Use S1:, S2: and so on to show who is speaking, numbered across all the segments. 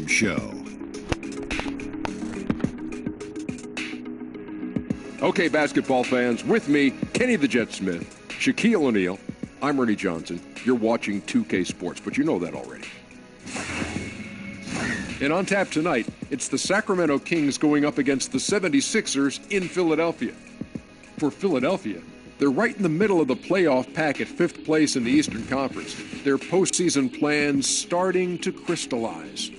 S1: Show.
S2: Okay, basketball fans, with me, Kenny the Jet Smith, Shaquille O'Neal, I'm Ernie Johnson. You're watching 2K Sports, but you know that already. And on tap tonight, it's the Sacramento Kings going up against the 76ers in Philadelphia. For Philadelphia, they're right in the middle of the playoff pack at 5th place in the Eastern Conference. Their postseason plans starting to crystallize.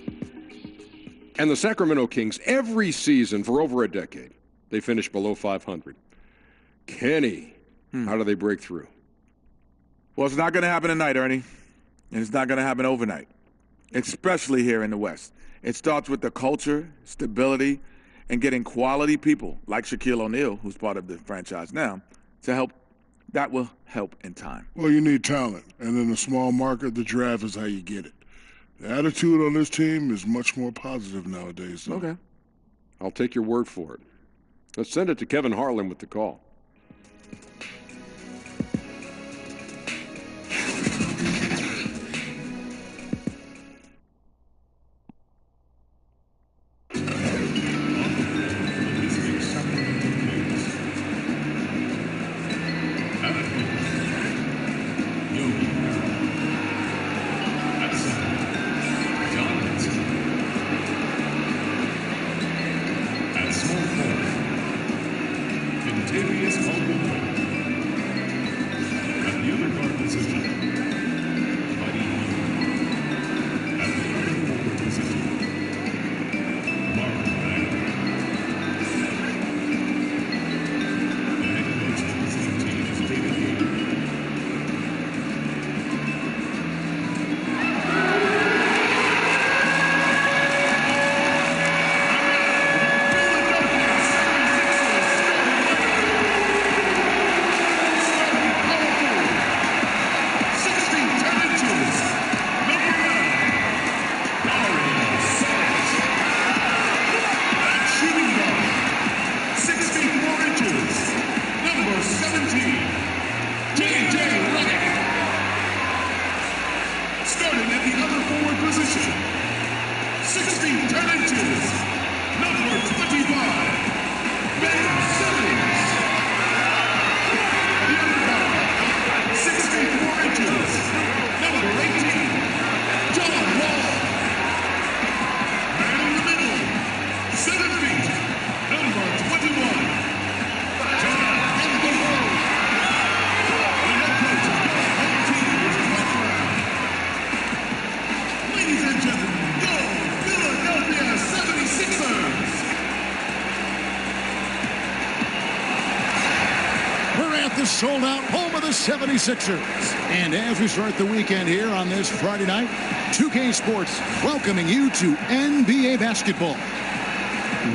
S2: And the Sacramento Kings, every season for over a decade, they finish below 500. Kenny, how do they break through?
S3: Well, it's not going to happen tonight, Ernie. And it's not going to happen overnight, especially here in the West. It starts with the culture, stability, and getting quality people like Shaquille O'Neal, who's part of the franchise now, to help. That will help in time.
S4: Well, you need talent. And in a small market, the draft is how you get it. The attitude on this team is much more positive nowadays. Though.
S2: Okay. I'll take your word for it. Let's send it to Kevin Harlan with the call.
S1: Sold-out home of the 76ers. And as we start the weekend here on this Friday night, 2K Sports welcoming you to NBA basketball.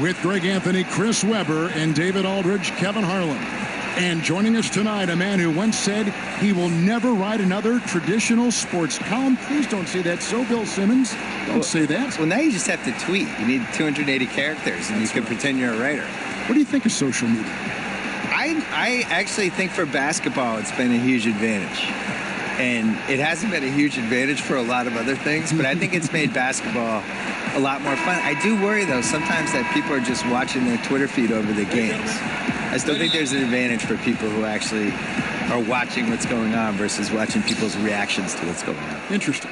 S1: With Greg Anthony, Chris Webber, and David Aldridge, Kevin Harlan. And joining us tonight, a man who once said he will never write another traditional sports column. Please don't say that. So, Bill Simmons, don't say that.
S5: Well, now you just have to tweet. You need 280 characters, and you can pretend you're a writer.
S1: What do you think of social media?
S5: I actually think for basketball it's been a huge advantage. And it hasn't been a huge advantage for a lot of other things, but I think it's made basketball a lot more fun. I do worry, though, sometimes that people are just watching their Twitter feed over the games. I still think there's an advantage for people who actually are watching what's going on versus watching people's reactions to what's going on.
S1: Interesting.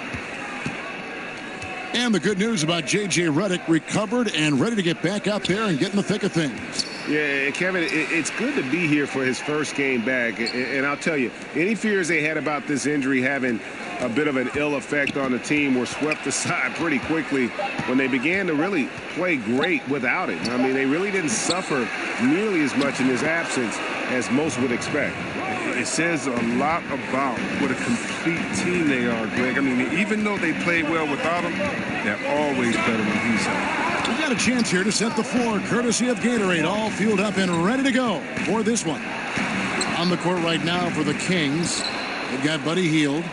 S1: And the good news about J.J. Redick recovered and ready to get back out there and get in the thick of things.
S6: Yeah, Kevin, it's good to be here for his first game back. And I'll tell you, any fears they had about this injury having a bit of an ill effect on the team were swept aside pretty quickly when they began to really play great without it. I mean, they really didn't suffer nearly as much in his absence as most would expect.
S7: It says a lot about what a complete team they are, Greg. I mean, even though they play well without him, they're always better when he's out.
S1: We got a chance here to set the floor, courtesy of Gatorade, all fueled up and ready to go for this one. On the court right now for the Kings, they've got Buddy Hield,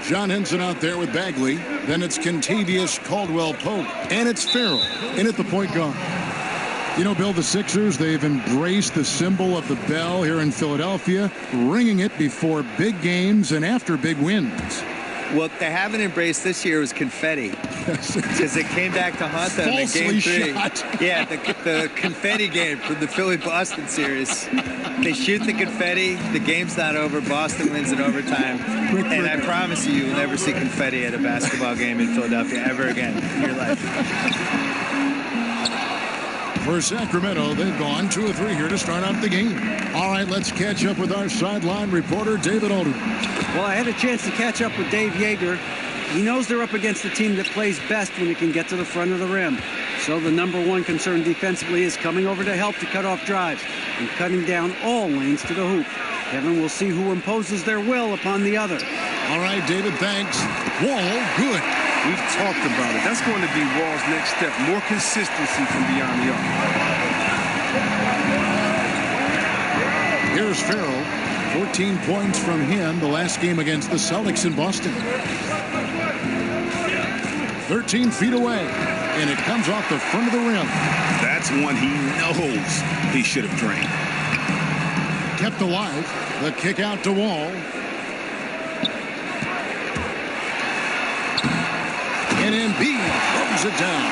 S1: John Henson out there with Bagley. Then it's Kentavious Caldwell-Pope, and it's Farrell in at the point guard. You know, Bill, the Sixers, they've embraced the symbol of the bell here in Philadelphia, ringing it before big games and after big wins.
S5: What they haven't embraced this year was confetti, because it came back to haunt them in Game 3.
S1: Shot.
S5: Yeah, the confetti game from the Philly-Boston series. They shoot the confetti. The game's not over. Boston wins in overtime. And I promise you, you'll never see confetti at a basketball game in Philadelphia ever again in your life.
S1: For Sacramento, they've gone 2 of 3 here to start out the game. All right, let's catch up with our sideline reporter, David Alden.
S8: Well, I had a chance to catch up with Dave Yeager. He knows they're up against a team that plays best when it can get to the front of the rim. So the number one concern defensively is coming over to help to cut off drives and cutting down all lanes to the hoop. Kevin will see who imposes their will upon the other.
S1: All right, David, thanks. Wall, good.
S7: We've talked about it. That's going to be Wall's next step. More consistency from beyond the arc.
S1: Here's Farrell. 14 points from him the last game against the Celtics in Boston. 13 feet away, and it comes off the front of the rim.
S9: That's one he knows he should have drained.
S1: Kept alive. The kick out to Wall. And Embiid throws it down.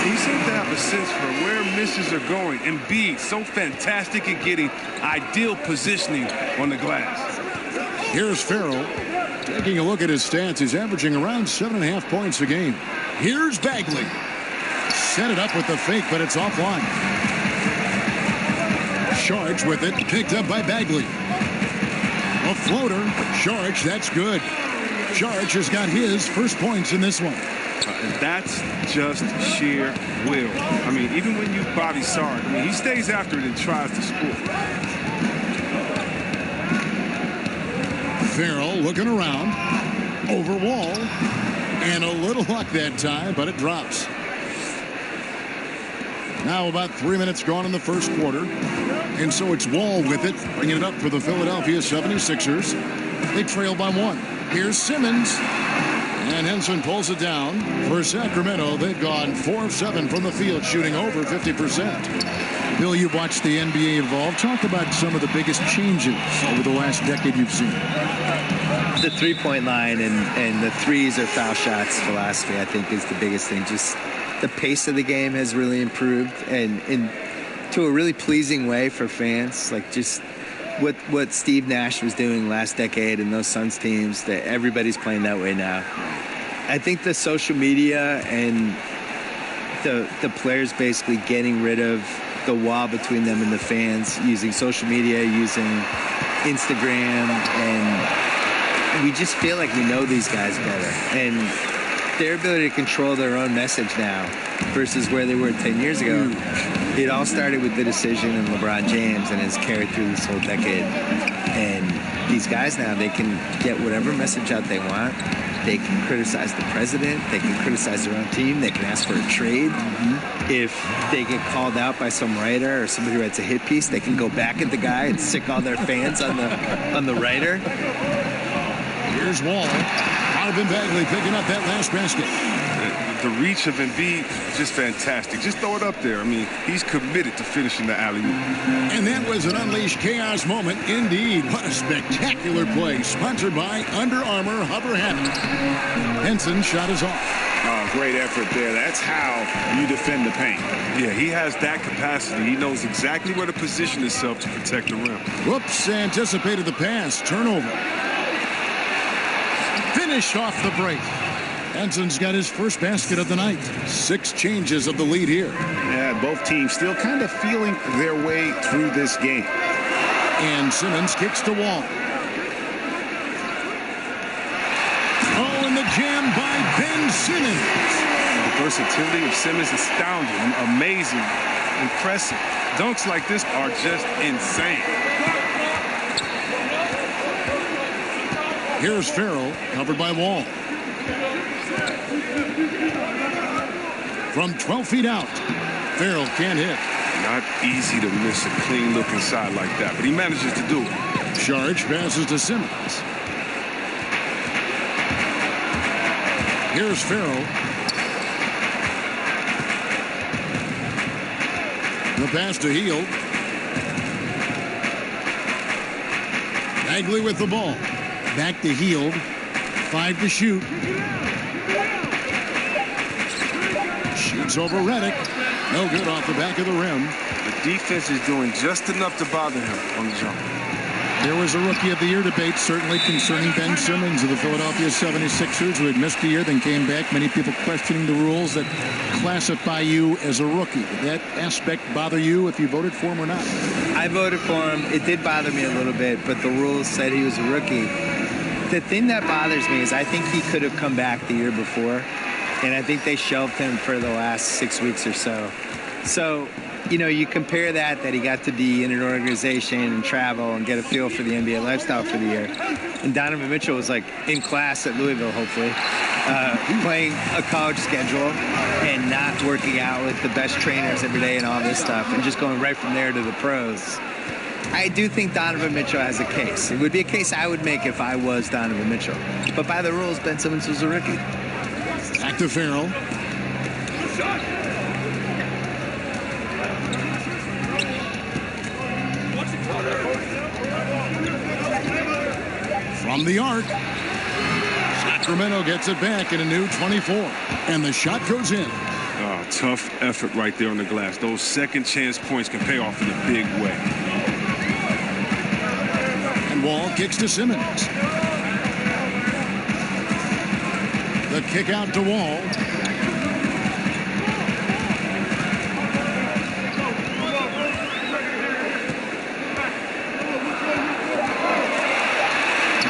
S7: He seems to have a sense for where misses are going. Embiid, so fantastic at getting ideal positioning on the glass.
S1: Here's Farrell. Taking a look at his stats, he's averaging around 7.5 points a game. Here's Bagley. Set it up with the fake, but it's offline. Sharge with it, picked up by Bagley. A floater. Sharge, that's good. Sharge has got his first points in this one.
S7: That's just sheer will. I mean, even when you body Sarge, I mean, he stays after it and tries to score.
S1: Farrell looking around. Over Wall. And a little luck that time, but it drops. Now about 3 minutes gone in the first quarter. And so it's Wall with it, bringing it up for the Philadelphia 76ers. They trail by 1. Here's Simmons. And Henson pulls it down. For Sacramento, they've gone 4 of 7 from the field, shooting over 50%. Bill, you've watched the NBA evolve. Talk about some of the biggest changes over the last decade you've seen.
S5: The three-point line and the threes or foul shots philosophy, I think, is the biggest thing. Just the pace of the game has really improved, and in to a really pleasing way for fans. Like just what Steve Nash was doing last decade in those Suns teams, that everybody's playing that way now. I think the social media and the players basically getting rid of the wall between them and the fans, using social media, using Instagram, and we just feel like we know these guys better. And their ability to control their own message now versus where they were 10 years ago. It all started with the decision in LeBron James and has carried through this whole decade. And these guys now, they can get whatever message out they want. They can criticize the president. They can criticize their own team. They can ask for a trade. If they get called out by some writer or somebody who writes a hit piece, they can go back at the guy and sick all their fans on the writer.
S1: Here's Wall. Marvin Bagley picking up that last basket.
S7: The reach of Embiid is just fantastic. Just throw it up there. I mean, he's committed to finishing the alley-oop.
S1: And that was an Unleashed Chaos moment. Indeed, what a spectacular play. Sponsored by Under Armour Hover Habit. Henson shot is off.
S9: Great effort there. That's how you defend the paint.
S7: Yeah, he has that capacity. He knows exactly where to position himself to protect the rim.
S1: Whoops, anticipated the pass. Turnover. Finished off the break. Henson's got his first basket of the night. 6 changes of the lead here.
S9: Yeah, both teams still kind of feeling their way through this game.
S1: And Simmons kicks to Wall. Oh, and the jam by Ben Simmons.
S7: The versatility of Simmons is astounding, amazing, impressive. Dunks like this are just insane.
S1: Here's Farrell, covered by Wall. From 12 feet out, Farrell can't hit.
S7: Not easy to miss a clean look inside like that, but he manages to do it.
S1: Sharge passes to Simmons. Here's Farrell. The pass to Hield. Bagley with the ball. Back to Hield. 5 to shoot. Shoots over Redick. No good off the back of the rim.
S7: The defense is doing just enough to bother him on the jump.
S1: There was a Rookie of the Year debate, certainly concerning Ben Simmons of the Philadelphia 76ers, who had missed a year, then came back. Many people questioning the rules that classify you as a rookie. Did that aspect bother you if you voted for him or not?
S5: I voted for him. It did bother me a little bit, but the rules said he was a rookie. The thing that bothers me is I think he could have come back the year before, and I think they shelved him for the last 6 weeks or so. So, you know, you compare that he got to be in an organization and travel and get a feel for the NBA lifestyle for the year. And Donovan Mitchell was like in class at Louisville, hopefully, playing a college schedule and not working out with the best trainers every day and all this stuff and just going right from there to the pros. I do think Donovan Mitchell has a case. It would be a case I would make if I was Donovan Mitchell. But by the rules, Ben Simmons was a rookie.
S1: Back to Farrell. From the arc. Sacramento gets it back in a new 24. And the shot goes in.
S7: Oh, tough effort right there on the glass. Those second chance points can pay off in a big way.
S1: And Wall kicks to Simmons. The kick out to Wall.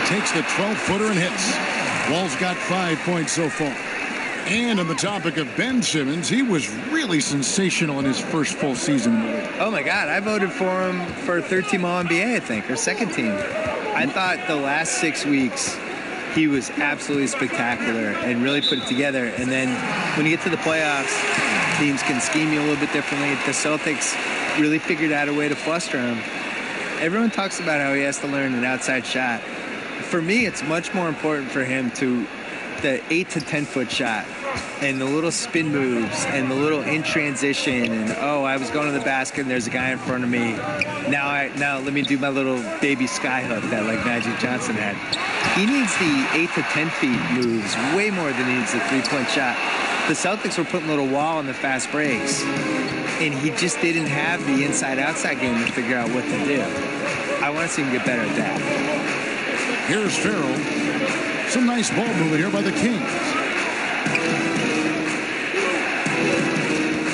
S1: Takes the 12-footer and hits. Wall's got 5 points so far. And on the topic of Ben Simmons, he was really sensational in his first full season in the league.
S5: Oh, my God. I voted for him for third-team All-NBA, I think, or second team. I thought the last 6 weeks he was absolutely spectacular and really put it together. And then when you get to the playoffs, teams can scheme you a little bit differently. The Celtics really figured out a way to fluster him. Everyone talks about how he has to learn an outside shot. For me, it's much more important for him to the 8 to 10 foot shot and the little spin moves and the little in transition and I was going to the basket and there's a guy in front of me. Now let me do my little baby sky hook that like Magic Johnson had. He needs the 8 to 10 feet moves way more than he needs the 3-point shot. The Celtics were putting a little wall on the fast breaks and he just didn't have the inside-outside game to figure out what to do. I want to see him get better at that.
S1: Here's Farrell. Some nice ball movement here by the Kings.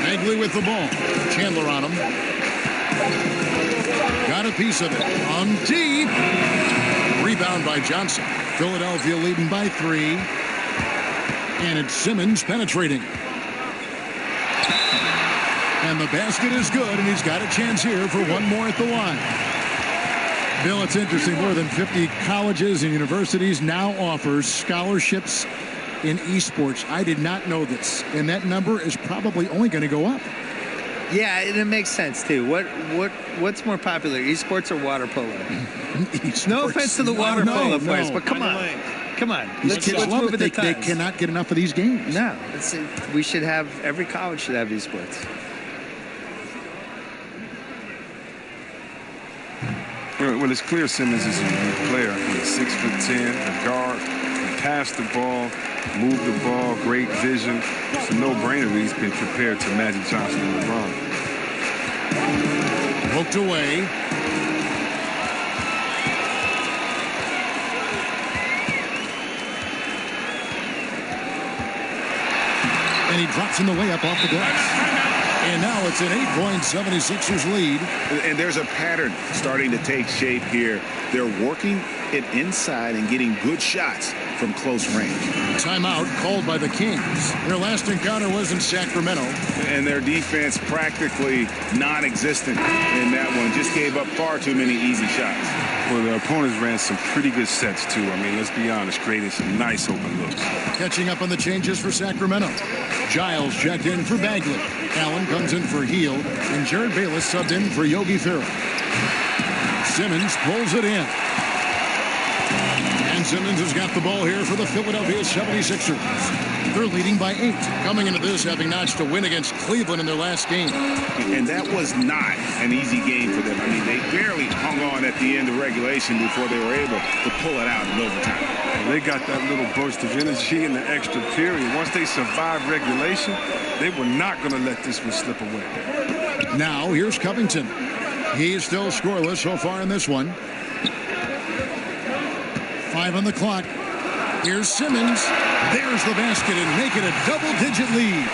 S1: Bagley with the ball. Chandler on him. Got a piece of it. On deep. Rebound by Johnson. Philadelphia leading by 3. And it's Simmons penetrating. And the basket is good, and he's got a chance here for one more at the line. Bill, it's interesting. More than 50 colleges and universities now offers scholarships in esports. I did not know this, and that number is probably only going to go up.
S5: Yeah, and it makes sense too. What's more popular, esports or water polo? No offense to the water polo players, but come on. Let's move
S1: it. They cannot get enough of these games.
S5: No, we should have every college should have esports.
S7: Well, it's clear Simmons is a unique player. He's 6'10", a guard, can pass the ball, move the ball, great vision. It's a no-brainer that he's been compared to Magic Johnson and LeBron.
S1: Poked away. And he drops in the layup off the glass. And now it's an 8-point 76ers lead.
S9: And there's a pattern starting to take shape here. They're working it inside and getting good shots from close range.
S1: Timeout called by the Kings. Their last encounter was in Sacramento.
S9: And their defense practically non-existent in that one. Just gave up far too many easy shots.
S7: Well, the opponents ran some pretty good sets, too. I mean, let's be honest, creating some nice open looks.
S1: Catching up on the changes for Sacramento. Giles checked in for Bagley. Allen comes in for Heel. And Jared Bayless subbed in for Yogi Ferrell. Simmons pulls it in. And Simmons has got the ball here for the Philadelphia 76ers. They're leading by 8, coming into this having notched a win against Cleveland in their last game.
S9: And that was not an easy game for them. I mean, they barely hung on at the end of regulation before they were able to pull it out in overtime.
S7: They got that little burst of energy in the extra period. Once they survive regulation, they were not going to let this one slip away.
S1: Now, here's Covington. He's still scoreless so far in this one. 5 on the clock. Here's Simmons. There's the basket and make it a double-digit lead.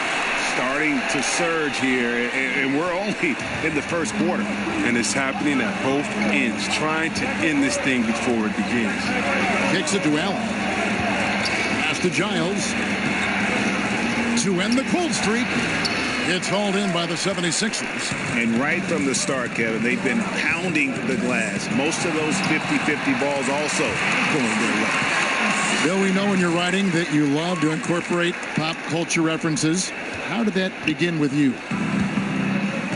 S9: Starting to surge here, and we're only in the first quarter.
S7: And it's happening at both ends, trying to end this thing before it begins.
S1: Kicks it to Allen. Pass to Giles. To end the cold streak. It's hauled in by the 76ers.
S9: And right from the start, Kevin, they've been pounding the glass. Most of those 50-50 balls also going their way.
S1: Bill, we know in your writing that you love to incorporate pop culture references. How did that begin with you?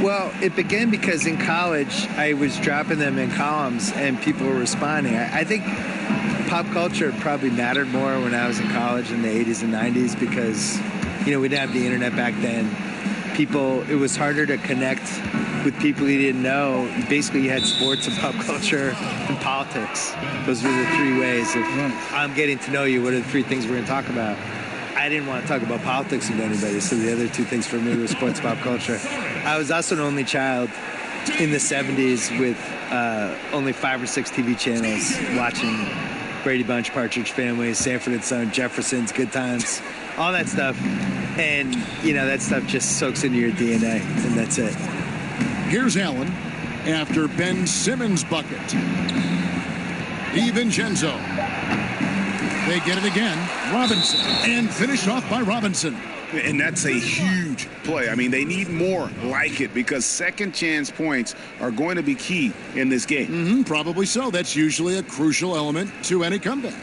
S5: Well, it began because in college, I was dropping them in columns and people were responding. I think pop culture probably mattered more when I was in college in the 80s and 90s because, we didn't have the internet back then. It was harder to connect with people you didn't know. Basically, you had sports and pop culture and politics. Those were the three ways of I'm getting to know you. What are the three things we're going to talk about? I didn't want to talk about politics with anybody, so the other two things for me were sports and pop culture. I was also an only child in the 70s with only 5 or 6 TV channels watching Brady Bunch, Partridge Family, Sanford and Son, Jefferson's, Good Times, all that stuff. And, that stuff just soaks into your DNA, and that's it.
S1: Here's Allen after Ben Simmons' bucket. DiVincenzo. They get it again. Robinson. And finished off by Robinson.
S9: And that's a huge play. I mean, they need more like it because second chance points are going to be key in this game.
S1: Probably so. That's usually a crucial element to any comeback.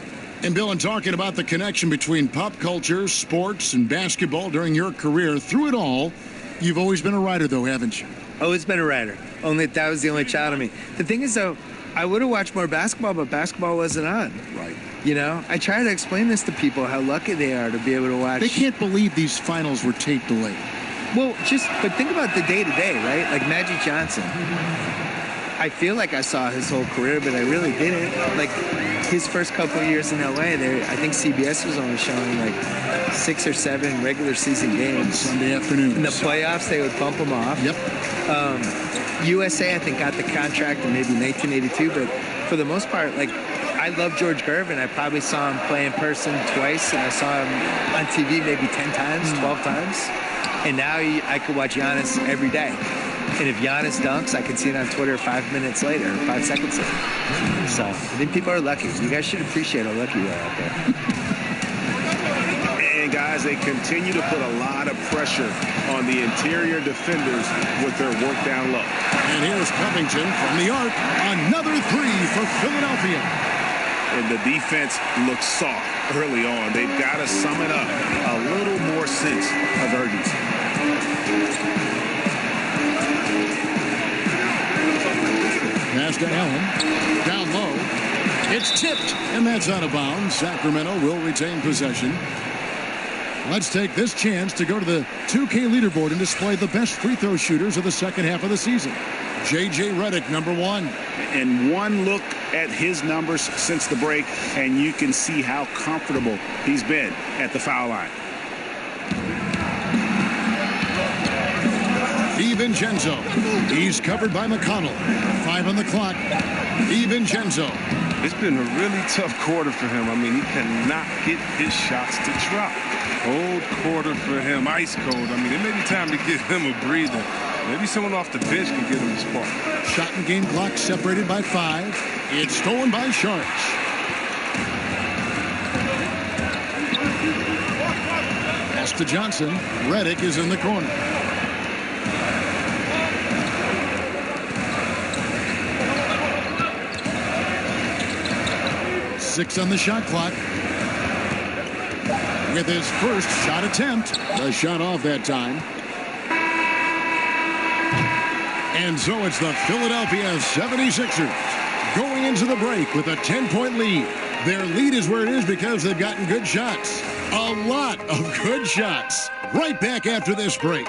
S1: And Bill, in talking about the connection between pop culture, sports, and basketball during your career, through it all, you've always been a writer, though, haven't you?
S5: Always been a writer. Only that was the only child of me. The thing is, though, I would have watched more basketball, but basketball wasn't on.
S1: Right.
S5: I try to explain this to people, how lucky they are to be able to watch.
S1: They can't believe these finals were tape delayed.
S5: Well, but think about the day-to-day, right? Like Magic Johnson. I feel like I saw his whole career, but I really didn't. Like, his first couple of years in L.A., I think CBS was only showing, 6 or 7 regular season games.
S1: Sunday afternoon.
S5: In the playoffs, they would bump them off.
S1: Yep.
S5: USA, I think, got the contract in maybe 1982, but for the most part, I love George Gervin. I probably saw him play in person twice, and I saw him on TV maybe 10 times, 12 times. And now I could watch Giannis every day. And if Giannis dunks, I can see it on Twitter 5 minutes later, 5 seconds later. So I think people are lucky. You guys should appreciate how lucky you are out there.
S9: And guys, they continue to put a lot of pressure on the interior defenders with their work down low.
S1: And here's Covington from the arc. Another 3 for Philadelphia.
S9: And the defense looks soft early on. They've got to sum it up. A little more sense of urgency.
S1: Pass to Allen. Down low. It's tipped, and that's out of bounds. Sacramento will retain possession. Let's take this chance to go to the 2K leaderboard and display the best free throw shooters of the second half of the season. J.J. Redick, number 1.
S9: And one look at his numbers since the break, and you can see how comfortable he's been at the foul line.
S1: DiVincenzo. He's covered by McConnell. 5 on the clock. DiVincenzo.
S7: It's been a really tough quarter for him. I mean, he cannot get his shots to drop. Cold quarter for him, ice cold. I mean, it may be time to give him a breather. Maybe someone off the bench can get him a spark.
S1: Shot and game clock separated by 5. It's stolen by Sharks. Pass to Johnson. Redick is in the corner. Six on the shot clock. With his first shot attempt. The shot off that time. And so it's the Philadelphia 76ers going into the break with a 10-point lead. Their lead is where it is because they've gotten good shots. A lot of good shots. Right back after this break.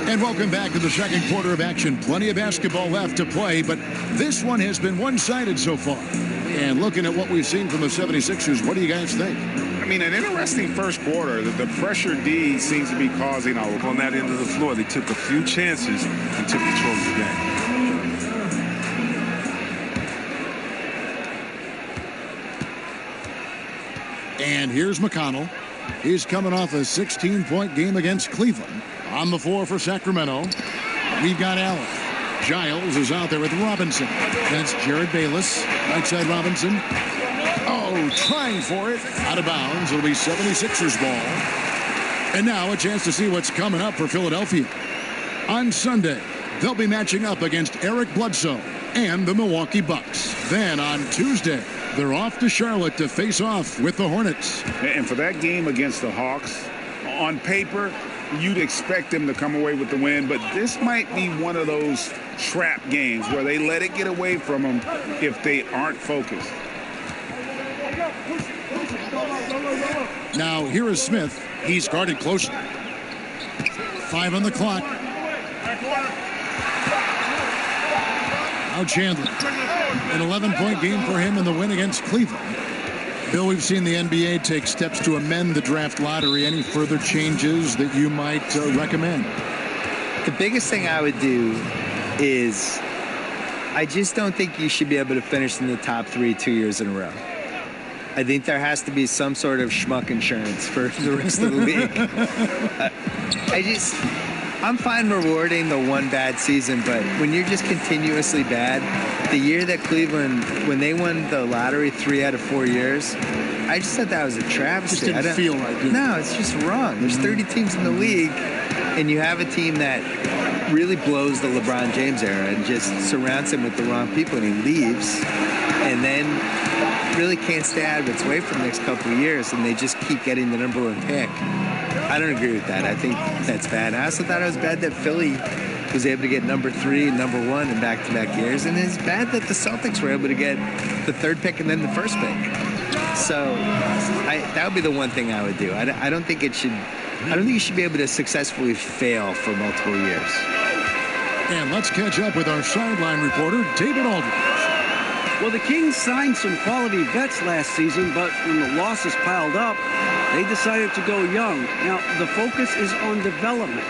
S1: And welcome back to the second quarter of action. Plenty of basketball left to play, but this one has been one-sided so far. And looking at what we've seen from the 76ers, what do you guys think?
S9: I mean, an interesting first quarter. The pressure D seems to be causing
S7: on that end of the floor. They took a few chances and took control of the game.
S1: And here's McConnell. He's coming off a 16-point game against Cleveland. On the floor for Sacramento, we've got Allen. Giles is out there with Robinson. Then it's Jared Bayless. Right side Robinson. Oh, trying for it. Out of bounds. It'll be 76ers ball. And now a chance to see what's coming up for Philadelphia. On Sunday, they'll be matching up against Eric Bledsoe and the Milwaukee Bucks. Then on Tuesday, they're off to Charlotte to face off with the Hornets.
S9: And for that game against the Hawks, on paper, you'd expect them to come away with the win, but this might be one of those trap games where they let it get away from them if they aren't focused.
S1: Now, here is Smith. He's guarded closely. 5 on the clock. Now Chandler. An 11-point game for him in the win against Cleveland. Bill, we've seen the NBA take steps to amend the draft lottery. Any further changes that you might recommend?
S5: The biggest thing I would do is I just don't think you should be able to finish in the top 3 2 years in a row. I think there has to be some sort of schmuck insurance for the rest of the league. I'm fine rewarding the one bad season, but when you're just continuously bad, the year that Cleveland, when they won the lottery 3 out of 4 years, I just thought that was a travesty.
S1: It just didn't feel right.
S5: No, it's just wrong. There's 30 teams in the league, and you have a team that really blows the LeBron James era and just surrounds him with the wrong people, and he leaves, and then really can't stay out of its way for the next couple of years, and they just keep getting the number 1 pick. I don't agree with that. I think that's bad. I also thought it was bad that Philly was able to get number 3 and number 1 in back-to-back years, and it's bad that the Celtics were able to get the 3rd pick and then the 1st pick. So that would be the one thing I would do. I don't think you should be able to successfully fail for multiple years.
S1: And let's catch up with our sideline reporter, David Aldridge.
S8: Well, the Kings signed some quality vets last season, but when the losses piled up, they decided to go young. Now, the focus is on development.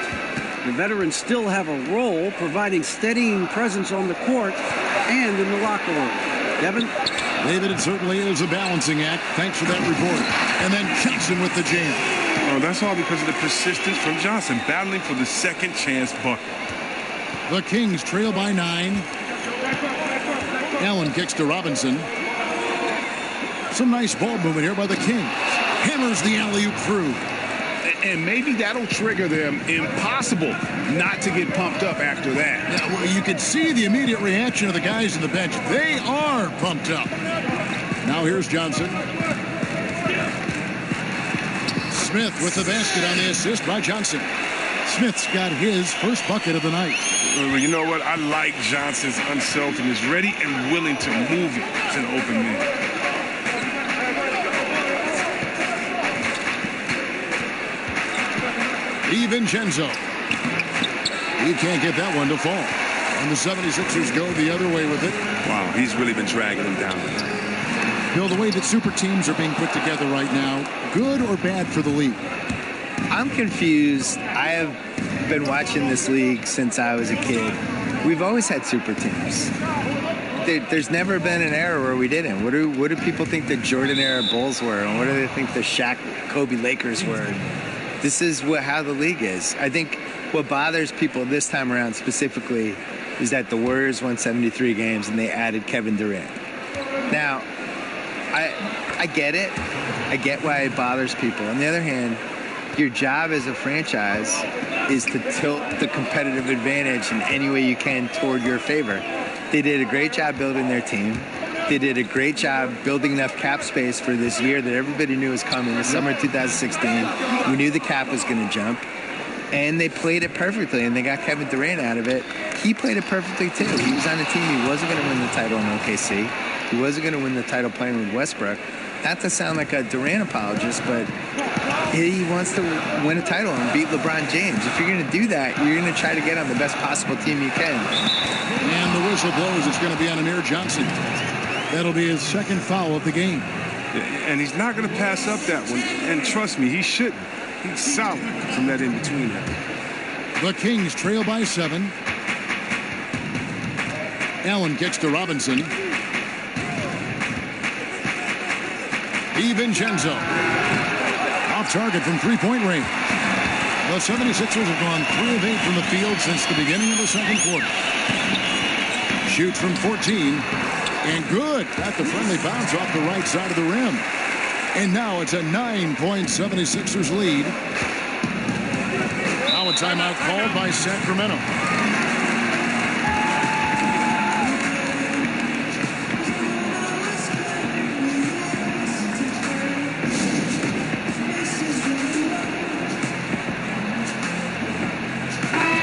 S8: The veterans still have a role providing steadying presence on the court and in the locker room. Devin?
S1: David, it certainly is a balancing act. Thanks for that report. And then Johnson with the jam.
S7: Oh, that's all because of the persistence from Johnson, battling for the second chance bucket.
S1: The Kings trail by 9. Allen kicks to Robinson. Some nice ball movement here by the Kings. Hammers the alley-oop through.
S9: And maybe that'll trigger them. Impossible not to get pumped up after that.
S1: Yeah, well, you could see the immediate reaction of the guys on the bench. They are pumped up. Now here's Johnson. Smith with the basket on the assist by Johnson. Smith's got his first bucket of the night.
S7: Well, you know what? I like Johnson's unselfishness, ready and willing to move it to the open man.
S1: DiVincenzo. He can't get that one to fall. And the 76ers go the other way with it.
S7: Wow, he's really been dragging him down.
S1: Bill, the way that super teams are being put together right now, good or bad for the league?
S5: I'm confused. I have been watching this league since I was a kid. We've always had super teams. There's never been an era where we didn't. What do people think the Jordan era Bulls were? And what do they think the Shaq, Kobe Lakers were? This is how the league is. I think what bothers people this time around specifically is that the Warriors won 73 games and they added Kevin Durant. Now, I get it. I get why it bothers people. On the other hand, your job as a franchise is to tilt the competitive advantage in any way you can toward your favor. They did a great job building their team. They did a great job building enough cap space for this year that everybody knew was coming. The summer of 2016, we knew the cap was going to jump. And they played it perfectly, and they got Kevin Durant out of it. He played it perfectly, too. He was on a team. He wasn't going to win the title in OKC. He wasn't going to win the title playing with Westbrook. Not to sound like a Durant apologist, but he wants to win a title and beat LeBron James. If you're going to do that, you're going to try to get on the best possible team you can.
S1: And the whistle blows. It's going to be on Amir Johnson. That'll be his second foul of the game.
S7: And he's not going to pass up that one. And trust me, he shouldn't. He's solid from that in-between.
S1: The Kings trail by 7. Allen kicks to Robinson. DiVincenzo. Off target from three-point range. The 76ers have gone 3 of 8 from the field since the beginning of the second quarter. Shoots from 14. And good. Got the friendly bounce off the right side of the rim. And now it's a 9-point 76ers lead. Now a timeout called by Sacramento.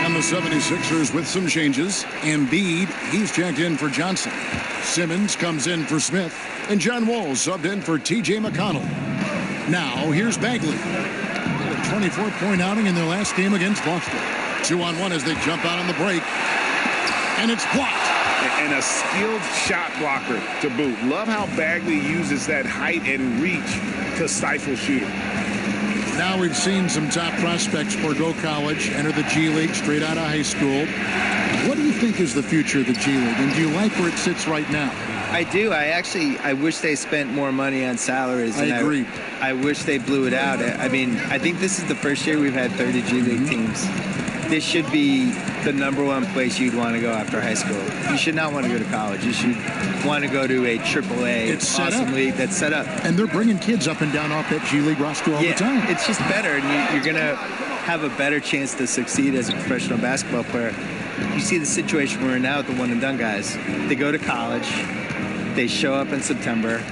S1: And the 76ers with some changes. Embiid, he's checked in for Johnson. Simmons comes in for Smith. And John Wall subbed in for T.J. McConnell. Now, here's Bagley. A 24-point outing in their last game against Boston. 2-on-1 as they jump out on the break. And it's blocked.
S9: And a skilled shot blocker to boot. Love how Bagley uses that height and reach to stifle shooting.
S1: Now we've seen some top prospects forgo college, enter the G League straight out of high school. What do you think is the future of the G League? And do you like where it sits right now?
S5: I do. I wish they spent more money on salaries.
S1: I agree.
S5: I wish they blew it out. I mean, I think this is the first year we've had 30 G League teams. This should be the #1 place you'd want to go after high school. You should not want to go to college. You should want to go to a AAA awesome league that's set up.
S1: And they're bringing kids up and down off that G League roster all the time.
S5: It's just better, and you're going to have a better chance to succeed as a professional basketball player. You see the situation we're in now with the one-and-done guys. They go to college. They show up in September.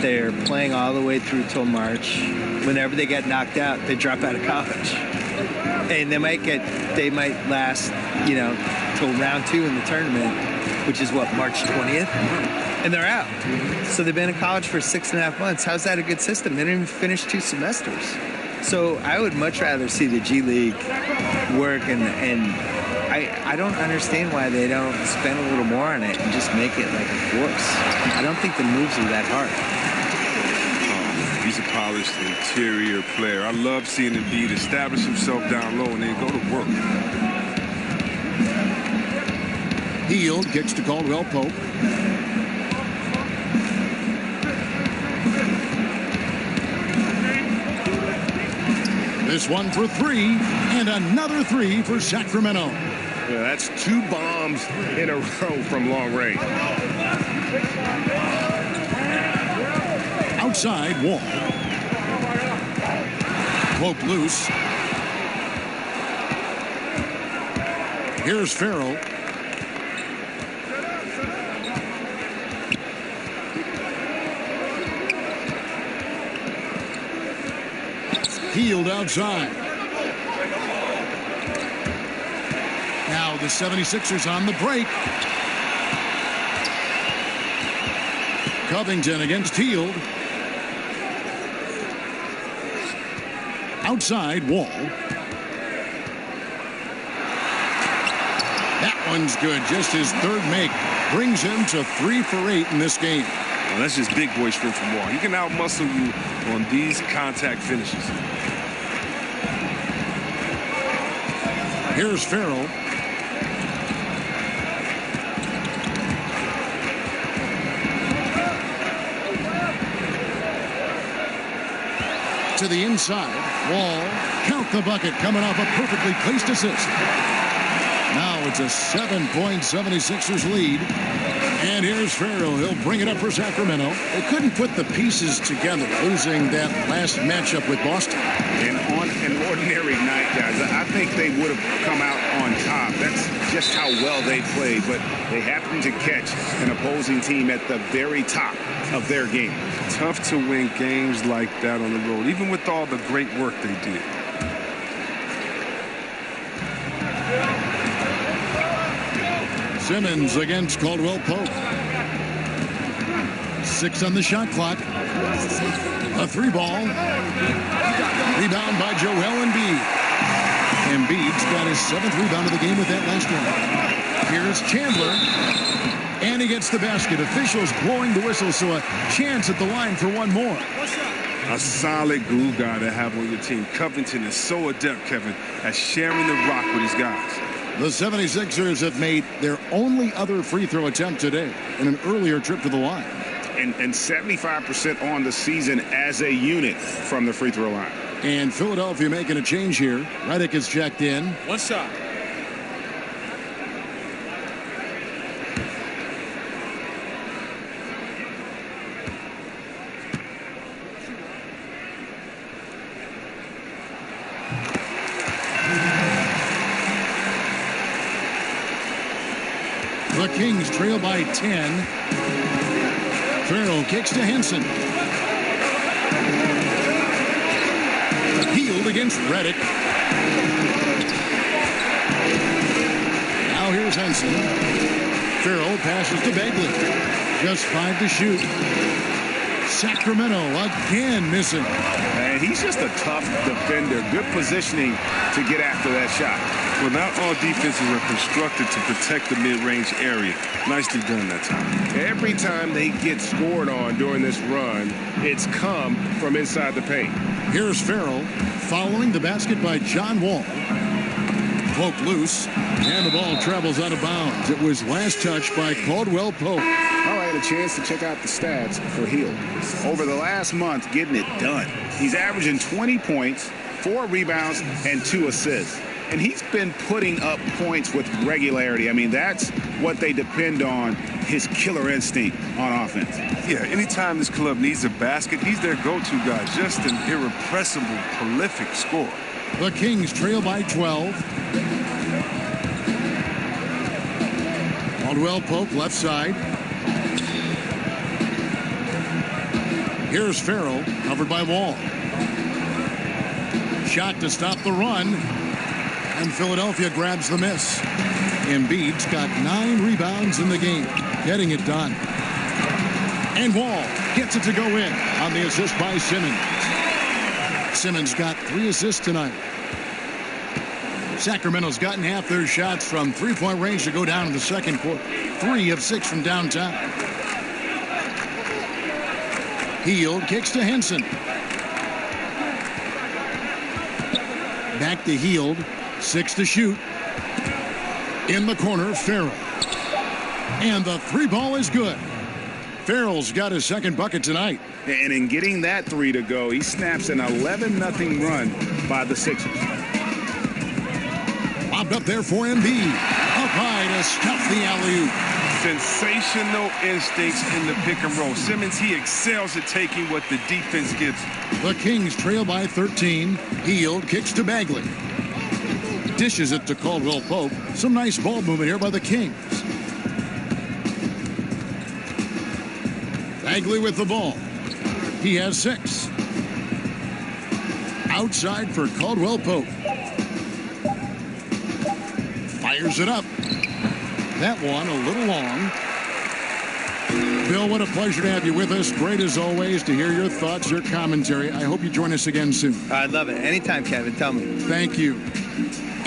S5: They're playing all the way through till March. Whenever they get knocked out, they drop out of college. And they might last, till round 2 in the tournament, which is what, March 20th? And they're out. So they've been in college for 6.5 months. How's that a good system? They didn't even finish 2 semesters. So I would much rather see the G League work, and I don't understand why they don't spend a little more on it and just make it like a force. I don't think the moves are that hard.
S7: He's a polished interior player. I love seeing Embiid establish himself down low and then go to work.
S1: Hield kicks to Caldwell Pope. This one for 3, and another 3 for Sacramento.
S6: Yeah, that's 2 bombs in a row from long range.
S1: Outside, Wall. Pope loose. Here's Farrell. Hield outside. Now the 76ers on the break. Covington against Hield. Outside, Wall. That one's good. Just his 3rd make. Brings him to 3 for 8 in this game.
S7: Well, that's just big boy strength from Wall. He can out-muscle you on these contact finishes.
S1: Here's Farrell. To the inside. Wall. Count the bucket coming off a perfectly placed assist. Now it's a 7-point 76ers lead. And here's Farrell. He'll bring it up for Sacramento. They couldn't put the pieces together, losing that last matchup with Boston.
S9: And on an ordinary night, guys, I think they would have come out on top. That's just how well they played. But they happened to catch an opposing team at the very top of their game.
S7: Tough to win games like that on the road, even with all the great work they did.
S1: Simmons against Caldwell Pope. 6 on the shot clock. A 3-ball. Rebound by Joel Embiid. Embiid's got his 7th rebound of the game with that last one. Here's Chandler. And he gets the basket. Officials blowing the whistle, so a chance at the line for one more.
S7: A solid glue guy to have on your team. Covington is so adept, Kevin, at sharing the rock with his guys.
S1: The 76ers have made their only other free throw attempt today in an earlier trip to the line.
S6: And 75% on the season as a unit from the free throw line.
S1: And Philadelphia making a change here. Redick is checked in.
S10: One shot.
S1: The Kings trail by 10. Farrell kicks to Henson. Healed against Redick. Now here's Henson. Farrell passes to Bagley. Just 5 to shoot. Sacramento again missing.
S6: And he's just a tough defender. Good positioning to get after that shot.
S7: Well, not all defenses are constructed to protect the mid-range area. Nicely done that time.
S6: Every time they get scored on during this run, it's come from inside the paint.
S1: Here's Farrell following the basket by John Wall. Pope loose, and the ball travels out of bounds. It was last touched by Caldwell Pope.
S6: All right, a chance to check out the stats for Hield. Over the last month, getting it done. He's averaging 20 points, 4 rebounds, and 2 assists. And he's been putting up points with regularity. I mean, that's what they depend on, his killer instinct on offense.
S7: Yeah, anytime this club needs a basket, he's their go-to guy. Just an irrepressible, prolific scorer.
S1: The Kings trail by 12. Caldwell Pope left side. Here's Farrell, covered by Wall. Shot to stop the run. And Philadelphia grabs the miss. Embiid's got 9 rebounds in the game, getting it done. And Wall gets it to go in on the assist by Simmons. Simmons got 3 assists tonight. Sacramento's gotten half their shots from three-point range to go down in the second quarter. 3 of 6 from downtown. Hield kicks to Henson. Back to Hield. 6 to shoot. In the corner, Farrell. And the 3-ball is good. Farrell's got his second bucket tonight.
S6: And in getting that 3 to go, he snaps an 11-0 run by the Sixers.
S1: Bobbed up there for Embiid. Up high to stuff the alley-oop.
S7: Sensational instincts in the pick and roll. Simmons, he excels at taking what the defense gives him.
S1: The Kings trail by 13. Hield kicks to Bagley. Dishes it to Caldwell Pope. Some nice ball movement here by the Kings. Bagley with the ball. He has 6. Outside for Caldwell Pope. Fires it up. That one a little long. Bill, what a pleasure to have you with us. Great as always to hear your thoughts, your commentary. I hope you join us again soon.
S5: I'd love it. Anytime, Kevin. Tell me.
S1: Thank you.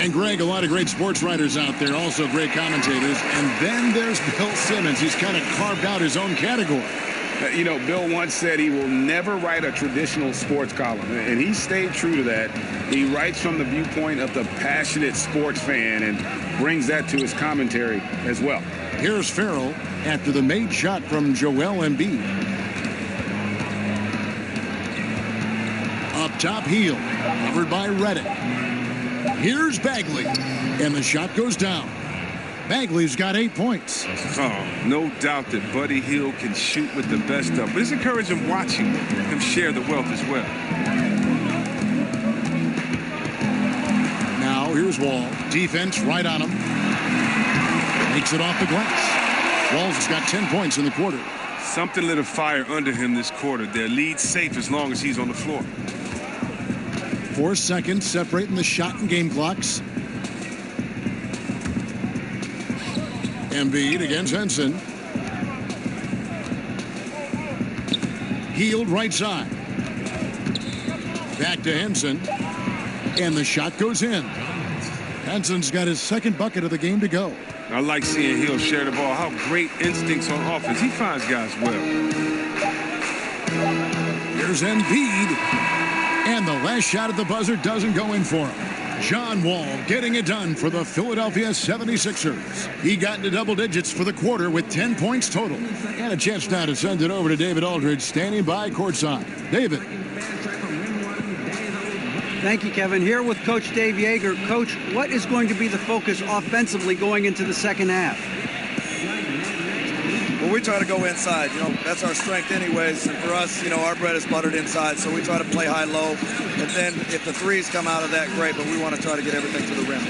S1: And Greg, a lot of great sports writers out there, also great commentators. And then there's Bill Simmons. He's kind of carved out his own category.
S6: You know, Bill once said he will never write a traditional sports column, and he stayed true to that. He writes from the viewpoint of the passionate sports fan and brings that to his commentary as well.
S1: Here's Farrell after the made shot from Joel Embiid. Up top, Hield, covered by Redick. Here's Bagley, and the shot goes down. Bagley's got 8 points.
S7: Oh, no doubt that Buddy Hield can shoot with the best of, but it's encouraging watching him share the wealth as well.
S1: Now here's Wall. Defense right on him. Makes it off the glass. Wall's has got 10 points in the quarter.
S7: Something lit a fire under him this quarter. Their lead's safe as long as he's on the floor.
S1: 4 seconds separating the shot and game clocks. Embiid against Henson. Hield right side. Back to Henson. And the shot goes in. Henson's got his second bucket of the game to go.
S7: I like seeing Hill share the ball. How great instincts on offense. He finds guys well.
S1: Here's Embiid. And the last shot at the buzzer doesn't go in for him. John Wall getting it done for the Philadelphia 76ers. He got into double digits for the quarter with 10 points total. And a chance now to send it over to David Aldridge, standing by courtside. David.
S8: Thank you, Kevin. Here with Coach Dave Joerger. Coach, what is going to be the focus offensively going into the second half?
S10: Well, we try to go inside. That's our strength anyways. And for us, our bread is buttered inside. So we try to play high-low. And then if the threes come out of that, great. But we want to try to get everything to the rim.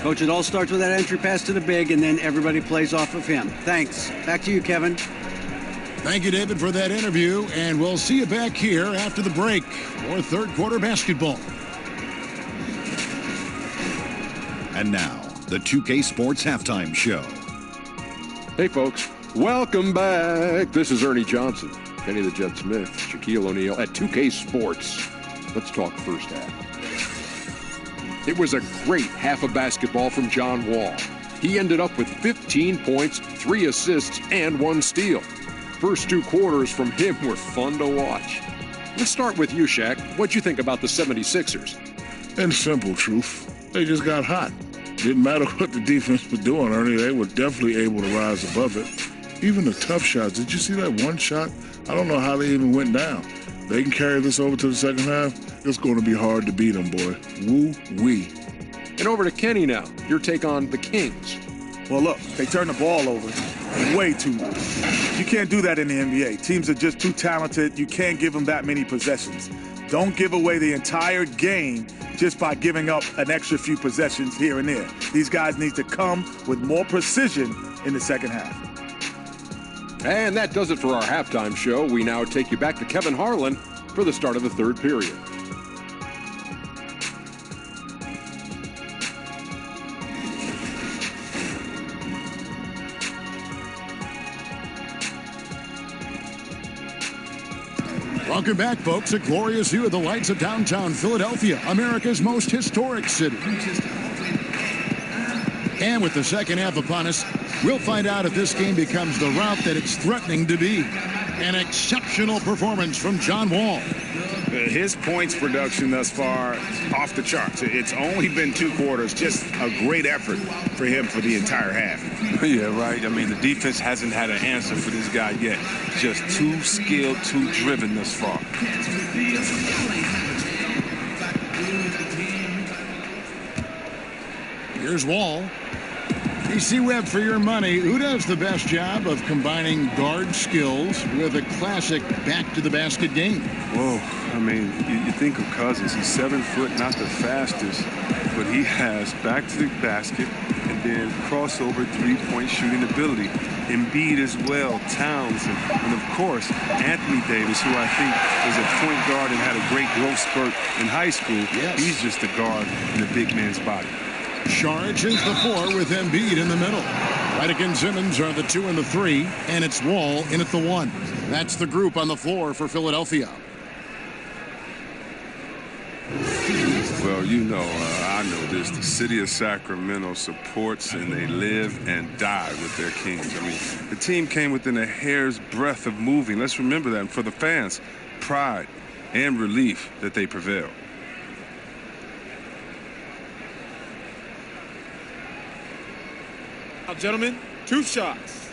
S8: Coach, it all starts with that entry pass to the big, and then everybody plays off of him. Thanks. Back to you, Kevin.
S1: Thank you, David, for that interview. And we'll see you back here after the break for third quarter basketball.
S11: And now, the 2K Sports Halftime Show.
S2: Hey, folks. Welcome back. This is Ernie Johnson, Kenny the Jet Smith, Shaquille O'Neal at 2K Sports. Let's talk first half. It was a great half of basketball from John Wall. He ended up with 15 points, 3 assists, and 1 steal. First 2 quarters from him were fun to watch. Let's start with you, Shaq. What'd you think about the 76ers?
S4: In simple truth, they just got hot. Didn't matter what the defense was doing, Ernie. They were definitely able to rise above it. Even the tough shots. Did you see that one shot? I don't know how they even went down. They can carry this over to the second half. It's going to be hard to beat them, boy. Woo-wee.
S2: And over to Kenny now. Your take on the Kings.
S3: Well, look, they turn the ball over way too much. You can't do that in the NBA. Teams are just too talented. You can't give them that many possessions. Don't give away the entire game just by giving up an extra few possessions here and there. These guys need to come with more precision in the second half.
S2: And that does it for our halftime show. We now take you back to Kevin Harlan for the start of the third period.
S1: Welcome back, folks. A glorious view of the lights of downtown Philadelphia, America's most historic city. And with the second half upon us, we'll find out if this game becomes the rout that it's threatening to be. An exceptional performance from John Wall.
S9: His points production thus far, off the charts. It's only been 2 quarters. Just a great effort for him for the entire half.
S7: Yeah, right. I mean, the defense hasn't had an answer for this guy yet. Just too skilled, too driven thus far.
S1: Here's Wall. PC Webb, for your money, who does the best job of combining guard skills with a classic back-to-the-basket game?
S7: Whoa. I mean, you think of Cousins. He's 7 foot, not the fastest, but he has back-to-the-basket and then crossover three-point shooting ability. Embiid as well, Towns, and of course, Anthony Davis, who I think is a point guard and had a great growth spurt in high school.
S1: Yes.
S7: He's just a guard in a big man's body.
S1: Saric is the 4 with Embiid in the middle. Redick and Simmons are the 2 and the 3, and it's Wall in at the 1. That's the group on the floor for Philadelphia.
S7: Well, I know this. The city of Sacramento supports and they live and die with their Kings. I mean, the team came within a hair's breadth of moving. Let's remember that. And for the fans, pride and relief that they prevailed.
S12: Now, gentlemen, 2 shots.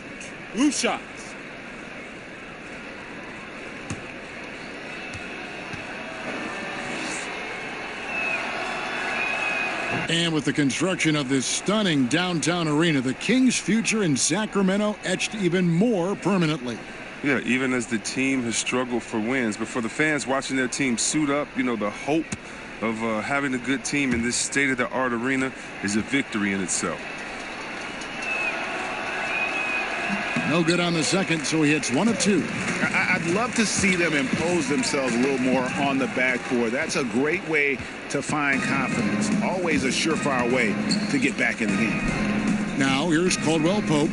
S12: 2 shots.
S1: And with the construction of this stunning downtown arena, the Kings' future in Sacramento etched even more permanently.
S7: Yeah, even as the team has struggled for wins. But for the fans watching their team suit up, the hope of having a good team in this state-of-the-art arena is a victory in itself.
S1: No good on the second, so he hits 1 of 2.
S9: I'd love to see them impose themselves a little more on the backboard. That's a great way to find confidence. Always a surefire way to get back in the game.
S1: Now, here's Caldwell Pope.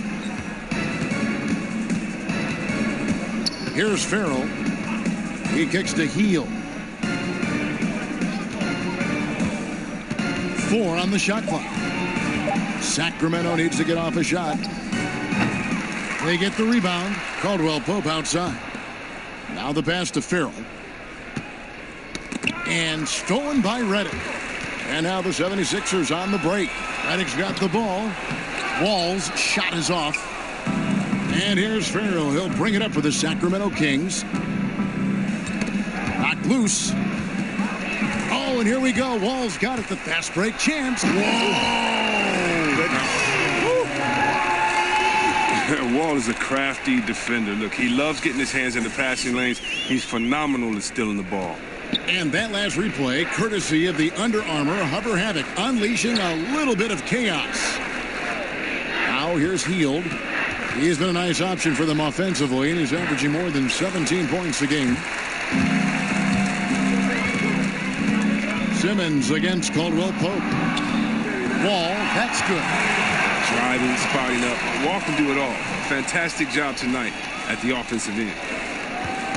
S1: Here's Farrell. He kicks to Heel. 4 on the shot clock. Sacramento needs to get off a shot. They get the rebound. Caldwell Pope outside. Now the pass to Farrell. And stolen by Redick. And now the 76ers on the break. Redick's got the ball. Wall's shot is off. And here's Farrell. He'll bring it up for the Sacramento Kings. Knocked loose. Oh, and here we go. Wall's got it. The fast break chance.
S7: Wall is a crafty defender. Look, he loves getting his hands in the passing lanes. He's phenomenal at stealing the ball.
S1: And that last replay, courtesy of the Under Armour Hover Havoc, unleashing a little bit of chaos. Now here's Hield. He's been a nice option for them offensively, and he's averaging more than 17 points a game. Simmons against Caldwell Pope. Wall, that's good.
S7: Driving, spotting up. Wall can do it all. Fantastic job tonight at the offensive end.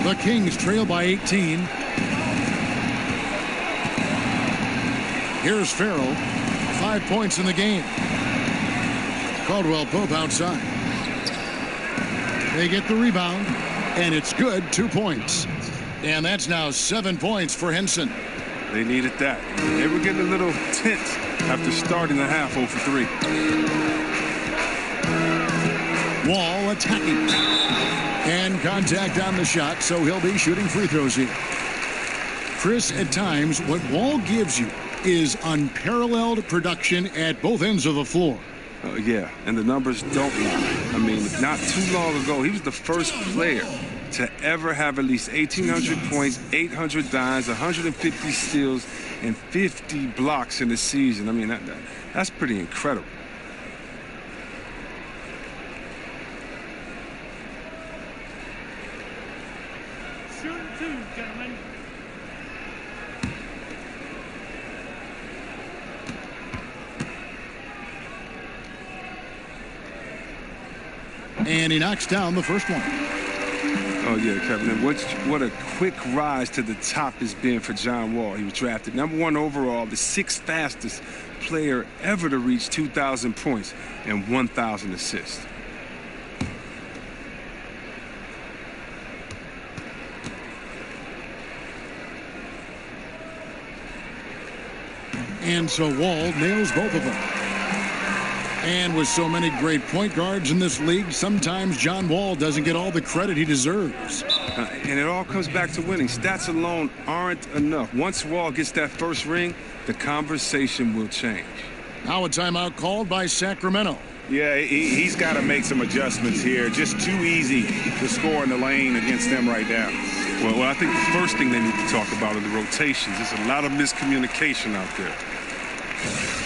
S1: The Kings trail by 18. Here's Farrell. 5 points in the game. Caldwell Pope outside. They get the rebound, and it's good. 2 points. And that's now 7 points for Henson.
S7: They needed that. They were getting a little tense after starting the half 0 for 3.
S1: Wall attacking. And contact on the shot, so he'll be shooting free throws here. Chris, at times, what Wall gives you is unparalleled production at both ends of the floor.
S7: Yeah, and the numbers don't lie. I mean, not too long ago, he was the first player to ever have at least 1,800 points, 800 dimes, 150 steals, and 50 blocks in a season. I mean, that's pretty incredible.
S13: Shooting 2, gentlemen.
S1: And he knocks down the first one.
S7: Oh, yeah, Kevin. And what a quick rise to the top has been for John Wall. He was drafted #1 overall, the 6th fastest player ever to reach 2,000 points and 1,000 assists.
S1: And so Wall nails both of them. And with so many great point guards in this league, sometimes John Wall doesn't get all the credit he deserves.
S7: And it all comes back to winning. Stats alone aren't enough. Once Wall gets that first ring, the conversation will change.
S1: Now a timeout called by Sacramento.
S9: Yeah, he's got to make some adjustments here. Just too easy to score in the lane against them right now.
S7: Well, I think the first thing they need to talk about are the rotations. There's a lot of miscommunication out there.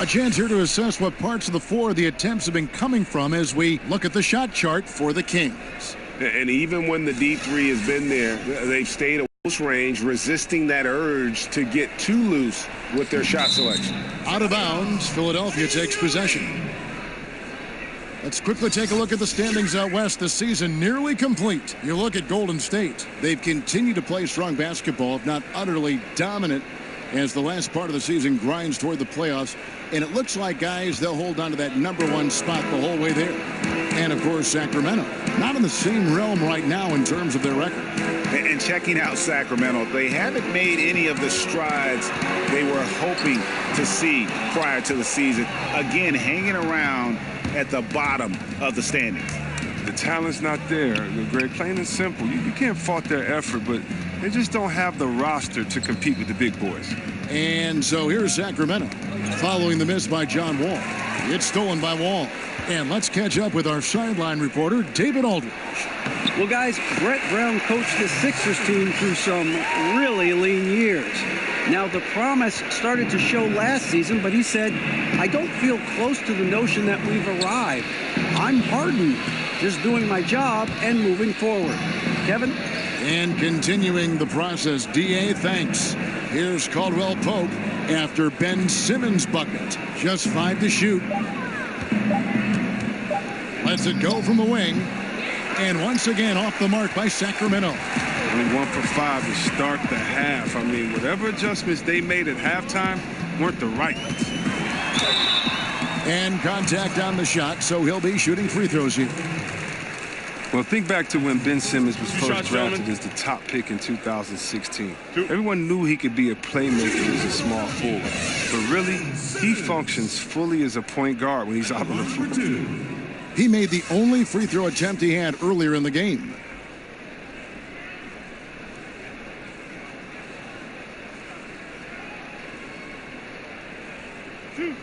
S1: A chance here to assess what parts of the floor the attempts have been coming from as we look at the shot chart for the Kings.
S6: And even when the deep three has been there, they've stayed at close range, resisting that urge to get too loose with their shot selection.
S1: Out of bounds, Philadelphia takes possession. Let's quickly take a look at the standings out west. The season nearly complete. You look at Golden State. They've continued to play strong basketball, if not utterly dominant, as the last part of the season grinds toward the playoffs. And it looks like, guys, they'll hold on to that #1 spot the whole way there. And, of course, Sacramento. Not in the same realm right now in terms of their record.
S9: And checking out Sacramento, they haven't made any of the strides they were hoping to see prior to the season. Again, hanging around at the bottom of the standings.
S7: The talent's not there, Greg. Plain and simple. You can't fault their effort, but they just don't have the roster to compete with the big boys.
S1: And so here's Sacramento, following the miss by John Wall. It's stolen by Wall. And let's catch up with our sideline reporter, David Aldridge.
S8: Well, guys, Brett Brown coached the Sixers team through some really lean years. Now, the promise started to show last season, but he said, I don't feel close to the notion that we've arrived. I'm hardened, just doing my job and moving forward. Kevin?
S1: And continuing the process, D.A., thanks. Here's Caldwell Pope after Ben Simmons' bucket. Just 5 to shoot. Lets it go from the wing. And once again off the mark by Sacramento.
S7: Only 1 for 5 to start the half. I mean, whatever adjustments they made at halftime weren't the right ones.
S1: And contact on the shot, so he'll be shooting free throws here.
S7: Well, think back to when Ben Simmons was first
S12: Shots,
S7: drafted
S12: gentlemen.
S7: as the top pick in 2016. Everyone knew he could be a playmaker as a small forward. But really, he functions fully as a point guard when he's out on the floor.
S1: He made the only free throw attempt he had earlier in the game.
S13: Two.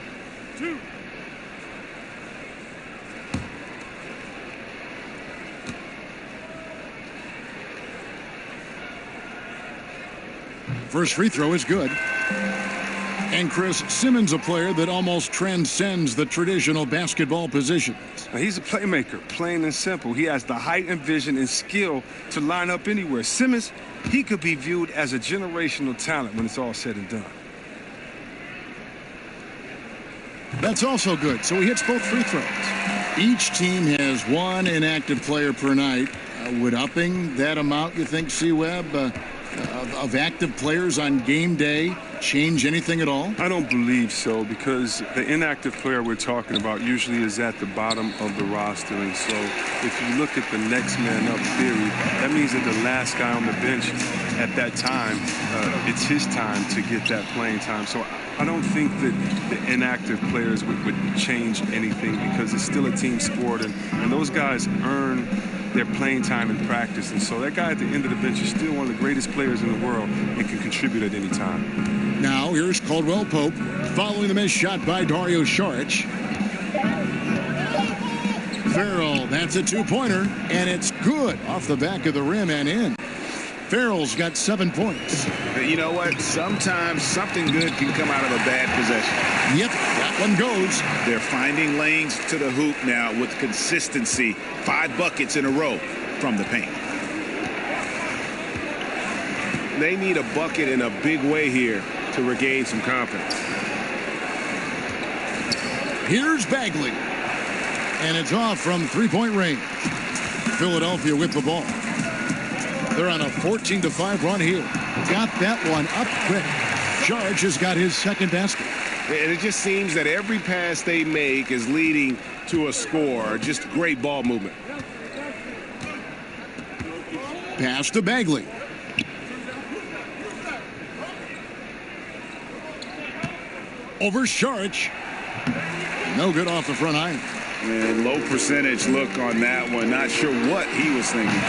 S1: First free throw is good. And Chris Simmons, a player that almost transcends the traditional basketball positions.
S7: Now, he's a playmaker, plain and simple. He has the height and vision and skill to line up anywhere. Simmons, he could be viewed as a generational talent when it's all said and done.
S1: That's also good. So he hits both free throws. Each team has one inactive player per night. Would upping that amount, you think, C-Webb, of active players on game day change anything at all?
S7: I don't believe so, because the inactive player we're talking about usually is at the bottom of the roster. And so if you look at the next man up theory, that means that the last guy on the bench at that time, it's his time to get that playing time. So I don't think that the inactive players would change anything, because it's still a team sport, and those guys earn their playing time in practice. And so that guy at the end of the bench is still one of the greatest players in the world and can contribute at any time.
S1: Now here's Caldwell Pope following the missed shot by Dario Saric. Farrell, that's a two-pointer, and it's good off the back of the rim and in. Farrell's got 7 points.
S9: You know what? Sometimes something good can come out of a bad possession.
S1: Yep, that one goes.
S9: They're finding lanes to the hoop now with consistency. 5 buckets in a row from the paint.
S6: They need a bucket in a big way here to regain some confidence.
S1: Here's Bagley. And it's off from three-point range. Philadelphia with the ball. They're on a 14-5 run here. Got that one up quick. Saric has got his second basket.
S6: And it just seems that every pass they make is leading to a score. Just great ball movement.
S1: Pass to Bagley. Over Saric. No good off the front iron.
S9: And low percentage look on that one. Not sure what he was thinking.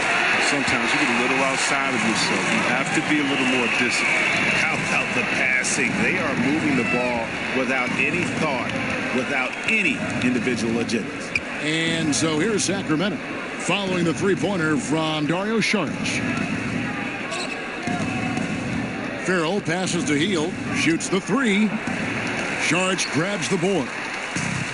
S7: Sometimes you get a little outside of yourself. You have to be a little more disciplined.
S9: How about the passing? They are moving the ball without any thought, without any individual agendas.
S1: And so here's Sacramento following the three-pointer from Dario Saric. Farrell passes to Hield, shoots the three. Saric grabs the board.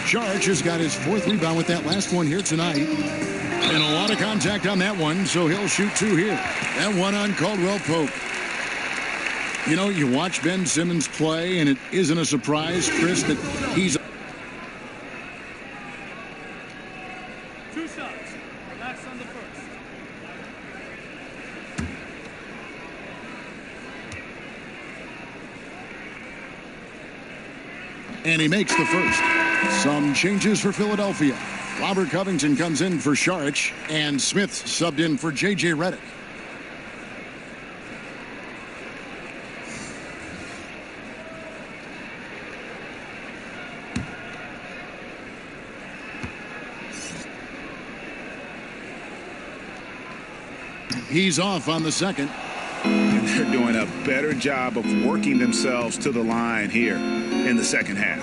S1: Saric has got his 4th rebound with that last one here tonight. And a lot of contact on that one, so he'll shoot 2 here. That one on Caldwell Pope. You know, you watch Ben Simmons play, and it isn't a surprise, Chris, that he's...
S13: 2 shots. Relax on the first.
S1: And he makes the first. Some changes for Philadelphia. Robert Covington comes in for Saric, and Smith subbed in for J.J. Redick. He's off on the second.
S9: And they're doing a better job of working themselves to the line here in the second half.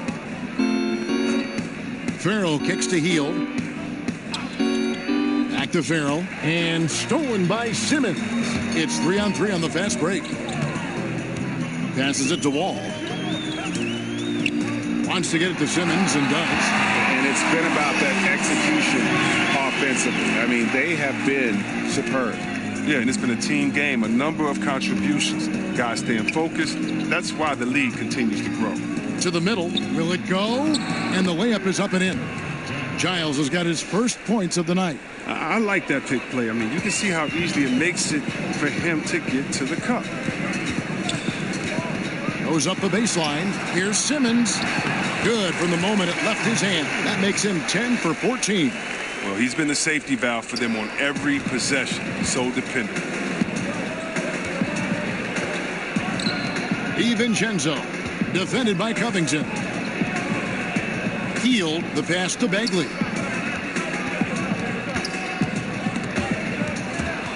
S1: Farrell kicks to Hield. Back to Farrell. And stolen by Simmons. It's 3-on-3 on the fast break. Passes it to Wall. Wants to get it to Simmons and does.
S9: And it's been about that execution offensively. I mean, they have been superb.
S7: Yeah, and it's been a team game, a number of contributions. Guys staying focused. That's why the lead continues to grow.
S1: To the middle. Will it go? And the layup is up and in. Giles has got his first points of the night.
S7: I like that pick play. I mean, you can see how easily it makes it for him to get to the cup.
S1: Goes up the baseline. Here's Simmons. Good from the moment it left his hand. That makes him 10 for 14.
S7: Well, he's been the safety valve for them on every possession. So dependable.
S1: DiVincenzo, defended by Covington. Hield the pass to Bagley.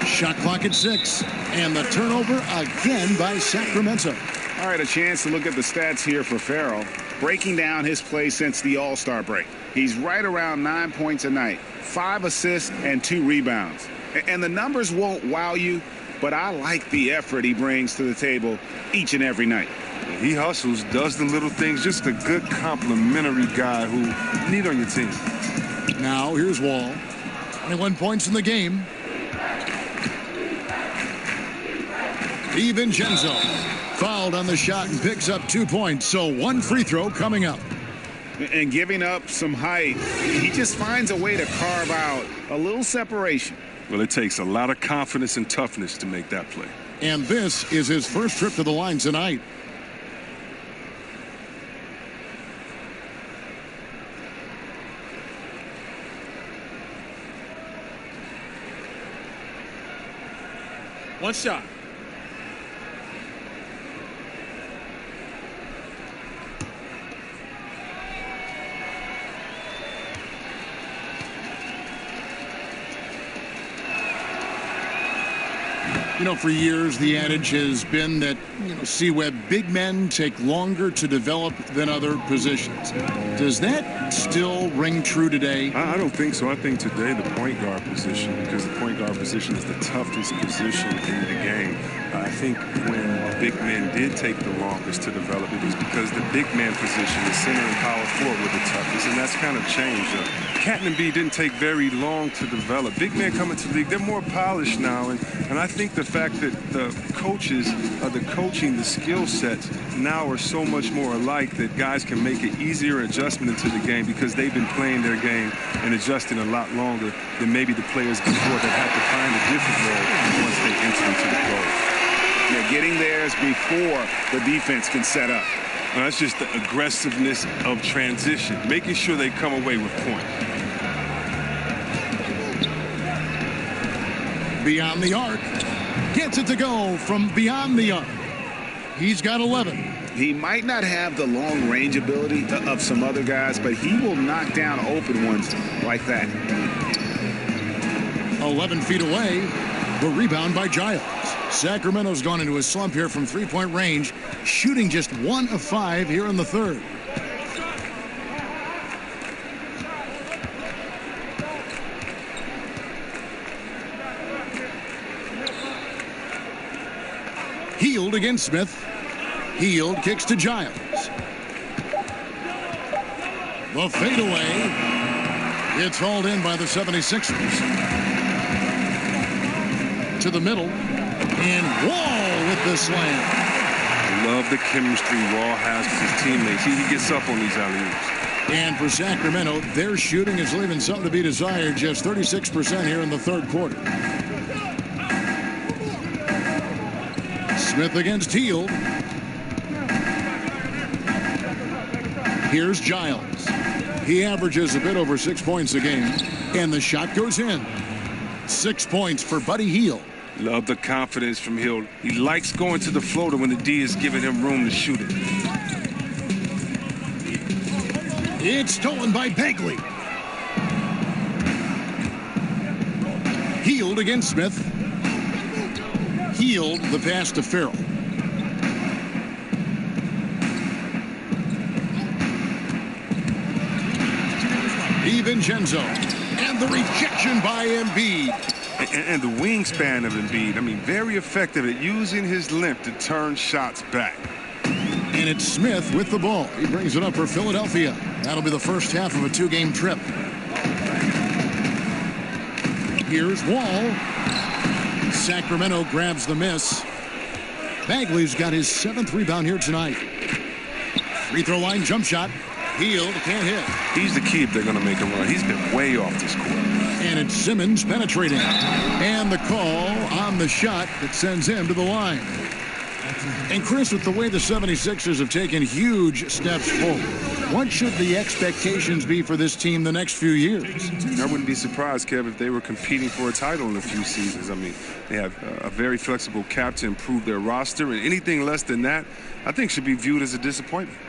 S1: Shot clock at 6. And the turnover again by Sacramento.
S9: All right, a chance to look at the stats here for Ferrell. Breaking down his play since the All-Star break. He's right around 9 points a night, 5 assists and 2 rebounds. And the numbers won't wow you, but I like the effort he brings to the table each and every night.
S7: He hustles, does the little things, just a good complimentary guy who you need on your team.
S1: Now here's Wall. 21 points in the game. DiVincenzo fouled on the shot and picks up 2 points. So 1 free throw coming up.
S9: And giving up some height, he just finds a way to carve out a little separation.
S7: Well, it takes a lot of confidence and toughness to make that play.
S1: And this is his first trip to the line tonight.
S12: One shot.
S1: You know, for years, the adage has been that, C-Web, big men take longer to develop than other positions. Does that still ring true today?
S7: I don't think so. I think today the point guard position, because the point guard position is the toughest position in the game. I think when big men did take the longest to develop, it was because the big man position, the center and power forward, were the toughest, and that's kind of changed. Cat and B didn't take very long to develop. Big men coming to the league, they're more polished now, and I think the fact that the coaches, the coaching, the skill sets now are so much more alike that guys can make an easier adjustment into the game because they've been playing their game and adjusting a lot longer than maybe the players before that had to find a different role once they enter into the pros.
S9: Yeah, getting theirs before the defense can set up.
S7: Well, that's just the aggressiveness of transition, making sure they come away with points.
S1: Beyond the arc. Gets it to go from beyond the arc. He's got 11.
S9: He might not have the long range ability of some other guys, but he will knock down open ones like that.
S1: 11 feet away. The rebound by Giles. Sacramento's gone into a slump here from three-point range, shooting just 1 of 5 here in the third. Hield against Smith. Hield kicks to Giles. The fadeaway. It's hauled in by the 76ers. To the middle. And Wall with the slam.
S7: I love the chemistry Wall has with his teammates. He gets up on these alley-oops.
S1: And for Sacramento, their shooting is leaving something to be desired. Just 36% here in the third quarter. Smith against Hield. Here's Giles. He averages a bit over 6 points a game. And the shot goes in. 6 points for Buddy Hield.
S7: Love the confidence from Hield. He likes going to the floater when the D is giving him room to shoot it.
S1: It's stolen by Bagley. Hield against Smith. Hield the pass to Ferrell. DiVincenzo. And the rejection by Embiid.
S7: And the wingspan of Embiid, I mean, very effective at using his length to turn shots back.
S1: And it's Smith with the ball. He brings it up for Philadelphia. That'll be the first half of a 2-game trip. Here's Wall. Sacramento grabs the miss. Bagley's got his 7th rebound here tonight. Free throw line jump shot. Hield can't hit.
S7: He's the key if they're going to make a run. He's been way off this court.
S1: And it's Simmons penetrating. And the call on the shot that sends him to the line. And Chris, with the way the 76ers have taken huge steps forward, What should the expectations be for this team the next few years?
S7: I wouldn't be surprised, Kev, if they were competing for a title in a few seasons. I mean, they have a very flexible cap to improve their roster, and anything less than that, I think, should be viewed as a disappointment.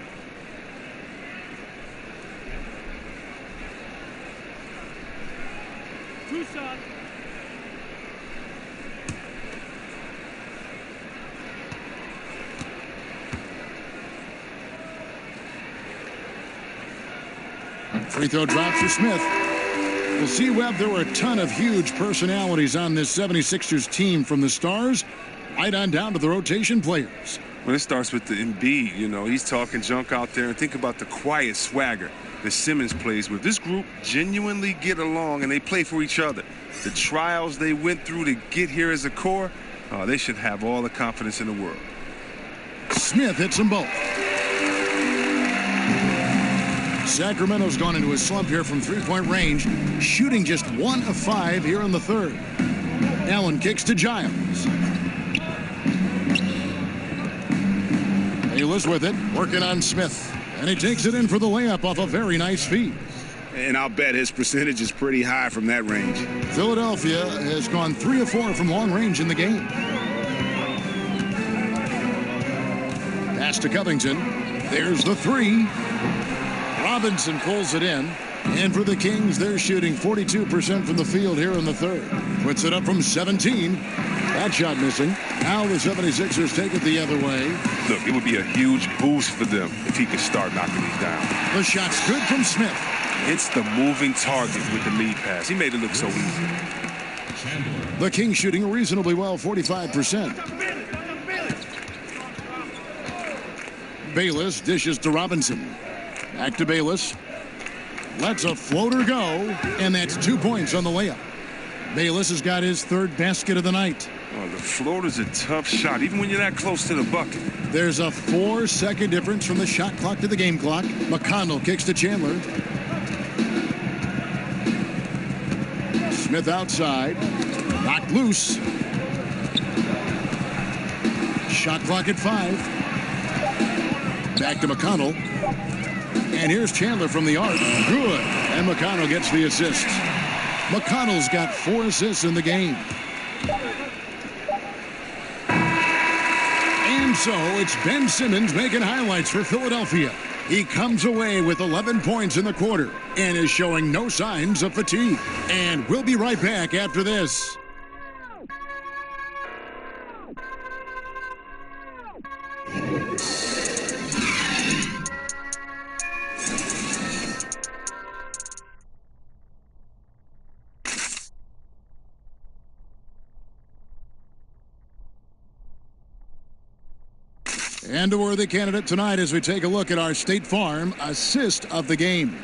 S13: Two shots.
S1: Free throw drops for Smith. We'll see, Webb, there were a ton of huge personalities on this 76ers team, from the stars right on down to the rotation players.
S7: Well, it starts with the Embiid. You know, he's talking junk out there. And think about the quiet swagger that Simmons plays with. This group genuinely get along, and they play for each other. The trials they went through to get here as a core, they should have all the confidence in the world.
S1: Smith hits them both. Sacramento's gone into a slump here from three-point range, shooting just 1 of 5 here in the third. Allen kicks to Giles. Bayless with it, working on Smith. And he takes it in for the layup off a very nice feed.
S9: And I'll bet his percentage is pretty high from that range.
S1: Philadelphia has gone 3 of 4 from long range in the game. Pass to Covington. There's the three. Robinson pulls it in. And for the Kings, they're shooting 42% from the field here in the third. Puts it up from 17. That shot missing. Now the 76ers take it the other way.
S7: Look, it would be a huge boost for them if he could start knocking these down.
S1: The shot's good from Smith.
S7: It's the moving target with the lead pass. He made it look so easy.
S1: The Kings shooting reasonably well, 45%. Bayless dishes to Robinson. Back to Bayless. Lets a floater go, and that's 2 points on the layup. Bayless has got his third basket of the night.
S7: Oh, the floater's a tough shot, even when you're that close to the bucket.
S1: There's a 4-second difference from the shot clock to the game clock. McConnell kicks to Chandler. Smith outside. Knocked loose. Shot clock at 5. Back to McConnell. And here's Chandler from the arc. Good. And McConnell gets the assist. McConnell's got 4 assists in the game. And so it's Ben Simmons making highlights for Philadelphia. He comes away with 11 points in the quarter and is showing no signs of fatigue. And we'll be right back after this. And a worthy candidate tonight as we take a look at our State Farm assist of the game.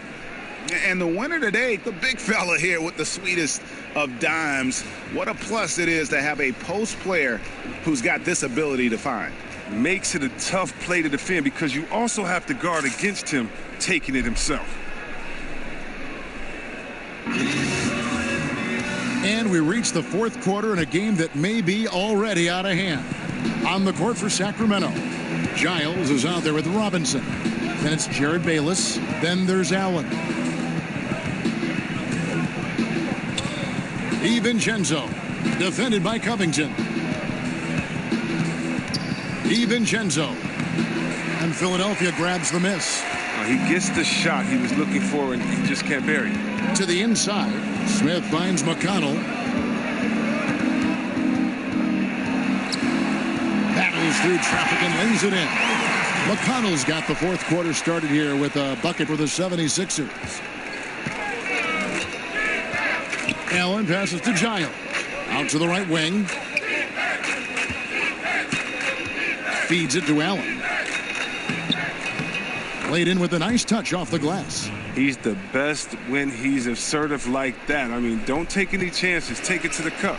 S9: And the winner today, the big fella here with the sweetest of dimes. What a plus it is to have a post player who's got this ability to find.
S7: Makes it a tough play to defend because you also have to guard against him taking it himself.
S1: And we reach the fourth quarter in a game that may be already out of hand. On the court for Sacramento, Giles is out there with Robinson. Then it's Jared Bayless. Then there's Allen. DiVincenzo, defended by Covington. DiVincenzo. And Philadelphia grabs the miss.
S7: He gets the shot he was looking for, and he just can't bury it.
S1: To the inside, Smith finds McConnell. Battles through traffic and lays it in. McConnell's got the fourth quarter started here with a bucket for the 76ers. Allen passes to Giles. Out to the right wing. Feeds it to Allen. Laid in with a nice touch off the glass.
S7: He's the best when he's assertive like that. I mean, don't take any chances. Take it to the cup.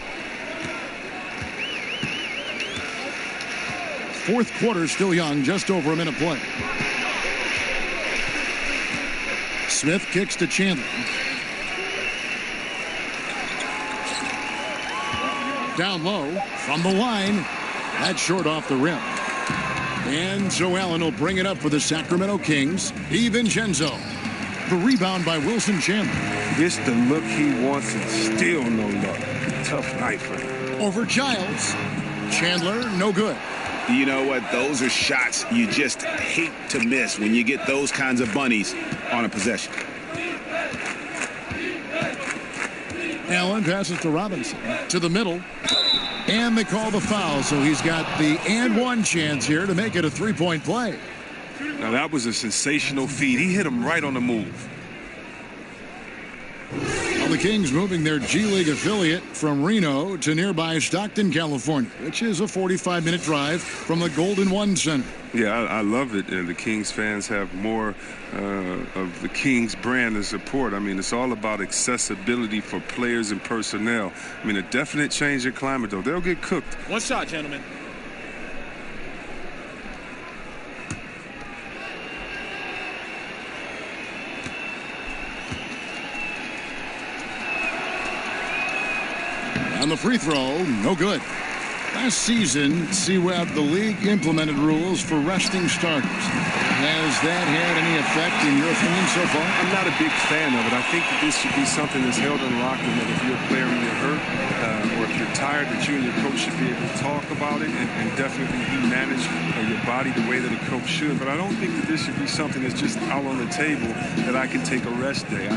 S1: Fourth quarter still young, just over a minute play. Smith kicks to Chandler. Down low from the line. That's short off the rim. And Joe Allen will bring it up for the Sacramento Kings. DiVincenzo. The rebound by Wilson Chandler.
S7: It's the look he wants and still no luck. Tough night for him.
S1: Over Giles. Chandler, no good.
S9: You know what? Those are shots you just hate to miss when you get those kinds of bunnies on a possession.
S1: Allen passes to Robinson. To the middle. And they call the foul, so he's got the and one chance here to make it a three-point play.
S7: Now, that was a sensational feed. He hit him right on the move.
S1: Well, the Kings moving their G League affiliate from Reno to nearby Stockton, California, which is a 45-minute drive from the Golden One Center.
S7: Yeah, I love it. And the Kings fans have more of the Kings brand to support. I mean, it's all about accessibility for players and personnel. I mean, a definite change in climate, though. They'll get cooked.
S12: One shot, gentlemen.
S1: On the free throw, no good. Last season, C-Web, the league implemented rules for resting starters. Has that had any effect in your opinion so far?
S7: I'm not a big fan of it. I think that this should be something that's held in locker room, that if you're a player and you're hurt, or if you're tired, that you and your coach should be able to talk about it and definitely manage your body the way that a coach should. But I don't think that this should be something that's just out on the table that I can take a rest day.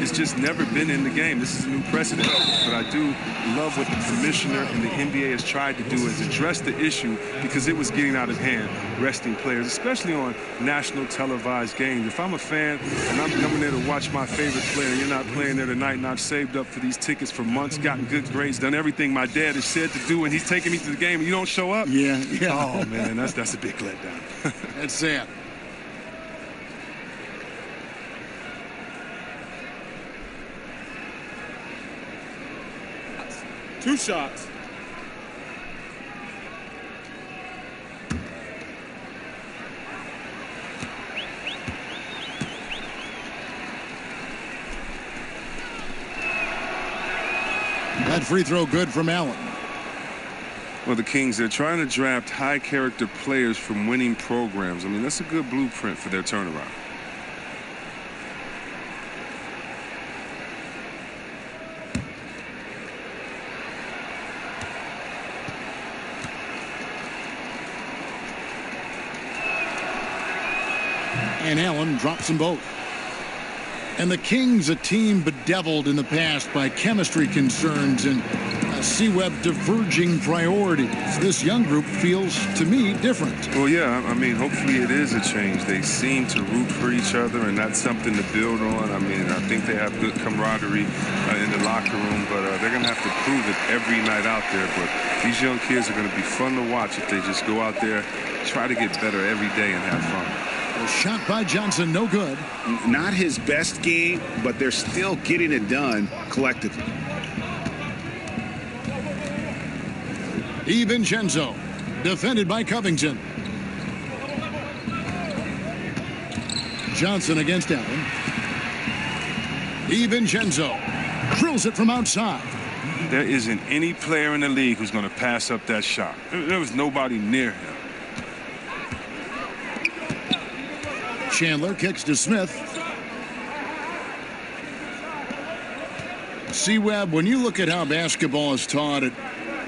S7: It's just never been in the game. This is a new precedent. But I do love what the commissioner and the NBA has tried to do, is address the issue, because it was getting out of hand, resting players, especially on national televised games. If I'm a fan and I'm coming there to watch my favorite player, you're not playing there tonight, and I've saved up for these tickets for months, gotten good grades, done everything my dad has said to do, and he's taking me to the game, and you don't show up?
S1: Yeah.
S7: Oh, man, that's a big letdown.
S1: That's sad.
S12: Two shots.
S1: That free throw good from Allen.
S7: Well, the Kings, they're trying to draft high-character players from winning programs. I mean, that's a good blueprint for their turnaround.
S1: And Allen drops them both. And the Kings, a team bedeviled in the past by chemistry concerns and C-Web diverging priorities. This young group feels, to me, different.
S7: Well, yeah, I mean, hopefully it is a change. They seem to root for each other, and that's something to build on. I mean, I think they have good camaraderie in the locker room, but they're going to have to prove it every night out there. But these young kids are going to be fun to watch if they just go out there, try to get better every day and have fun.
S1: A shot by Johnson, no good.
S9: Not his best game, but they're still getting it done collectively.
S1: DiVincenzo, defended by Covington. Johnson against Allen. DiVincenzo drills it from outside.
S7: There isn't any player in the league who's going to pass up that shot. There was nobody near him.
S1: Chandler kicks to Smith. C-Web, when you look at how basketball is taught at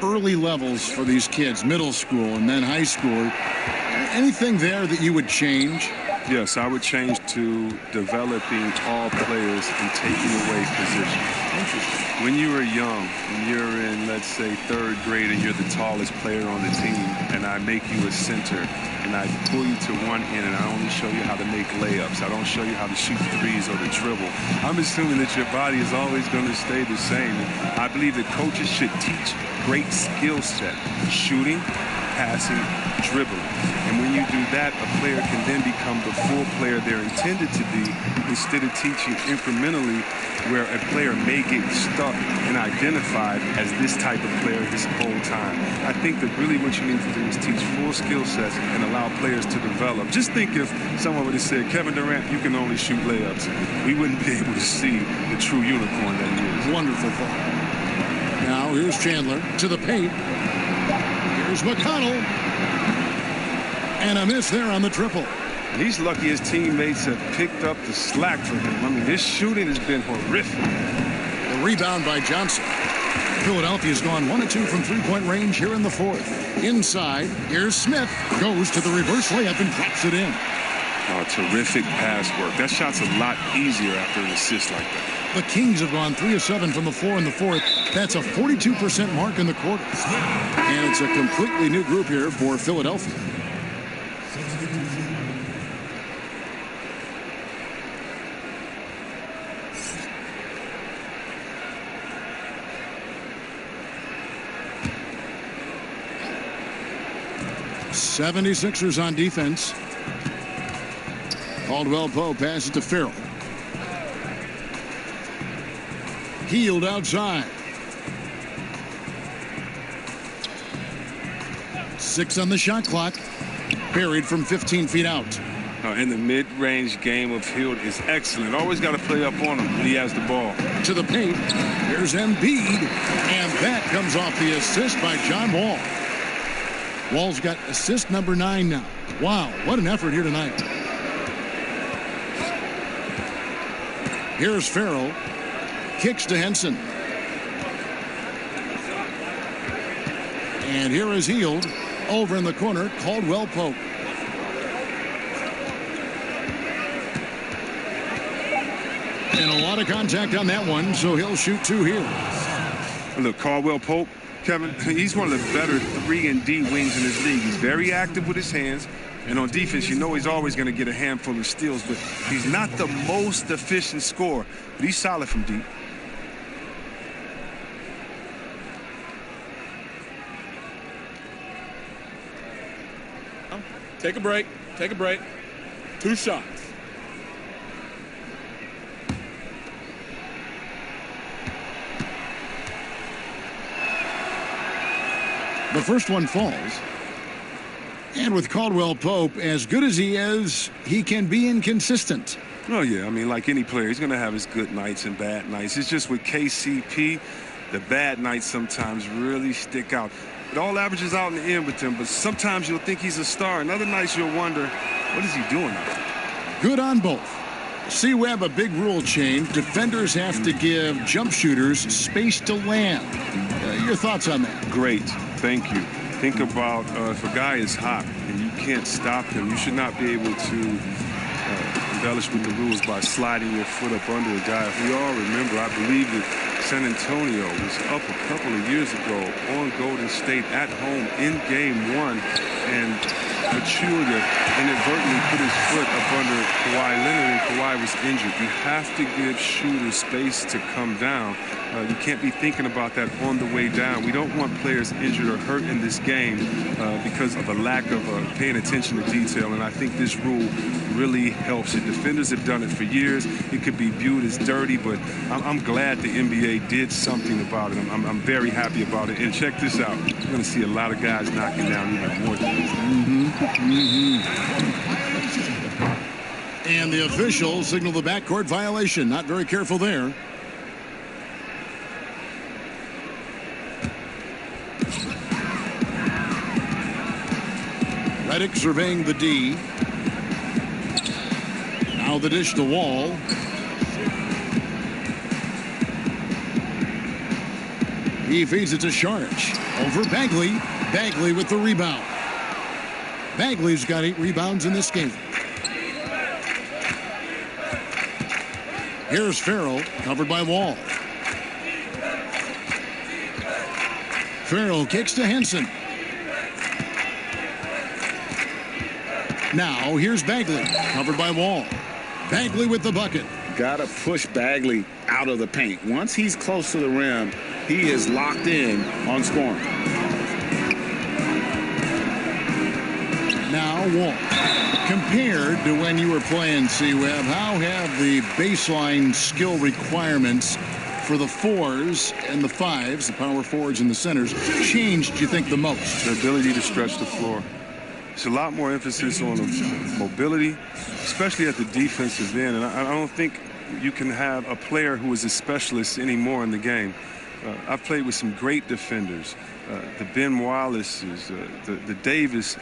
S1: early levels for these kids, middle school and then high school, anything there that you would change?
S7: Yes, I would change to developing all players and taking away positions.
S1: Interesting.
S7: When you were young, when you're in, let's say, third grade and you're the tallest player on the team, and I make you a center, and I pull you to one end, and I only show you how to make layups. I don't show you how to shoot threes or to dribble. I'm assuming that your body is always going to stay the same. And I believe that coaches should teach great skill set, shooting, passing, dribbling. And when you do that, a player can then become the full player they're intended to be, instead of teaching incrementally where a player may get stuck and identified as this type of player this whole time. I think that really what you need to do is teach full skill sets and allow players to develop. Just think if someone would have said, Kevin Durant, you can only shoot layups. We wouldn't be able to see the true unicorn that he is.
S1: Wonderful thought. Now here's Chandler to the paint. Here's McConnell. And a miss there on the triple.
S7: He's lucky his teammates have picked up the slack for him. I mean, his shooting has been horrific.
S1: The rebound by Johnson. Philadelphia's gone 1 of 2 from three-point range here in the fourth. Inside, here's Smith. Goes to the reverse layup and drops it in.
S7: Oh, terrific pass work. That shot's a lot easier after an assist like that.
S1: The Kings have gone 3 of 7 from the floor in the fourth. That's a 42% mark in the quarter. And it's a completely new group here for Philadelphia. '76ers on defense. Caldwell Pope passes to Farrell. Healed outside. 6 on the shot clock. Buried from 15 feet out.
S7: And the mid-range game of Hield is excellent. Always got to play up on him when he has the ball.
S1: To the paint. Here's Embiid. And that comes off the assist by John Wall. Wall's got assist number 9 now. Wow, what an effort here tonight. Here's Farrell. Kicks to Henson. And here is Hield. Over in the corner, Caldwell Pope. And a lot of contact on that one, so he'll shoot 2 here.
S7: Look, Caldwell Pope, Kevin, he's one of the better 3-and-D wings in this league. He's very active with his hands. And on defense, you know he's always going to get a handful of steals, but he's not the most efficient scorer. But he's solid from deep.
S12: Take a break. Take a break. 2 shots.
S1: The first one falls. And with Caldwell Pope, as good as he is, he can be inconsistent.
S7: Oh, yeah. I mean, like any player, he's going to have his good nights and bad nights. It's just with KCP, the bad nights sometimes really stick out. It all averages out in the end with him, but sometimes you'll think he's a star, and other nights you'll wonder, what is he doing out there?
S1: Good on both. C-Web, a big rule change. Defenders have to give jump shooters space to land. Your thoughts on that?
S7: Great. Thank you. Think about if a guy is hot and you can't stop him, you should not be able to embellish with the rules by sliding your foot up under a guy. If we all remember, I believe that San Antonio was up a couple of years ago on Golden State at home in Game 1, and Pachulia inadvertently put his foot up under Kawhi Leonard, and Kawhi was injured. You have to give shooters space to come down. You can't be thinking about that on the way down. We don't want players injured or hurt in this game because of a lack of paying attention to detail, and I think this rule really helps it. Defenders have done it for years. It could be viewed as dirty, but I'm glad the NBA did something about it. I'm very happy about it. And check this out. You're going to see a lot of guys knocking down even more things.
S1: And the official signaled the backcourt violation. Not very careful there. Redick surveying the D. Now the dish to Wall. He feeds it to Saric. Over Bagley. Bagley with the rebound. Bagley's got 8 rebounds in this game. Here's Farrell, covered by Wall. Farrell kicks to Henson. Now here's Bagley, covered by Wall. Bagley with the bucket.
S9: Got to push Bagley out of the paint. Once he's close to the rim, he is locked in on scoring.
S1: Now Wall. Compared to when you were playing, C-Web, how have the baseline skill requirements for the 4s and the 5s, the power forwards and the centers, changed, you think, the most?
S7: The ability to stretch the floor. It's a lot more emphasis on mobility, especially at the defensive end. And I don't think you can have a player who is a specialist anymore in the game. I've played with some great defenders. the Ben Wallaces, the Davis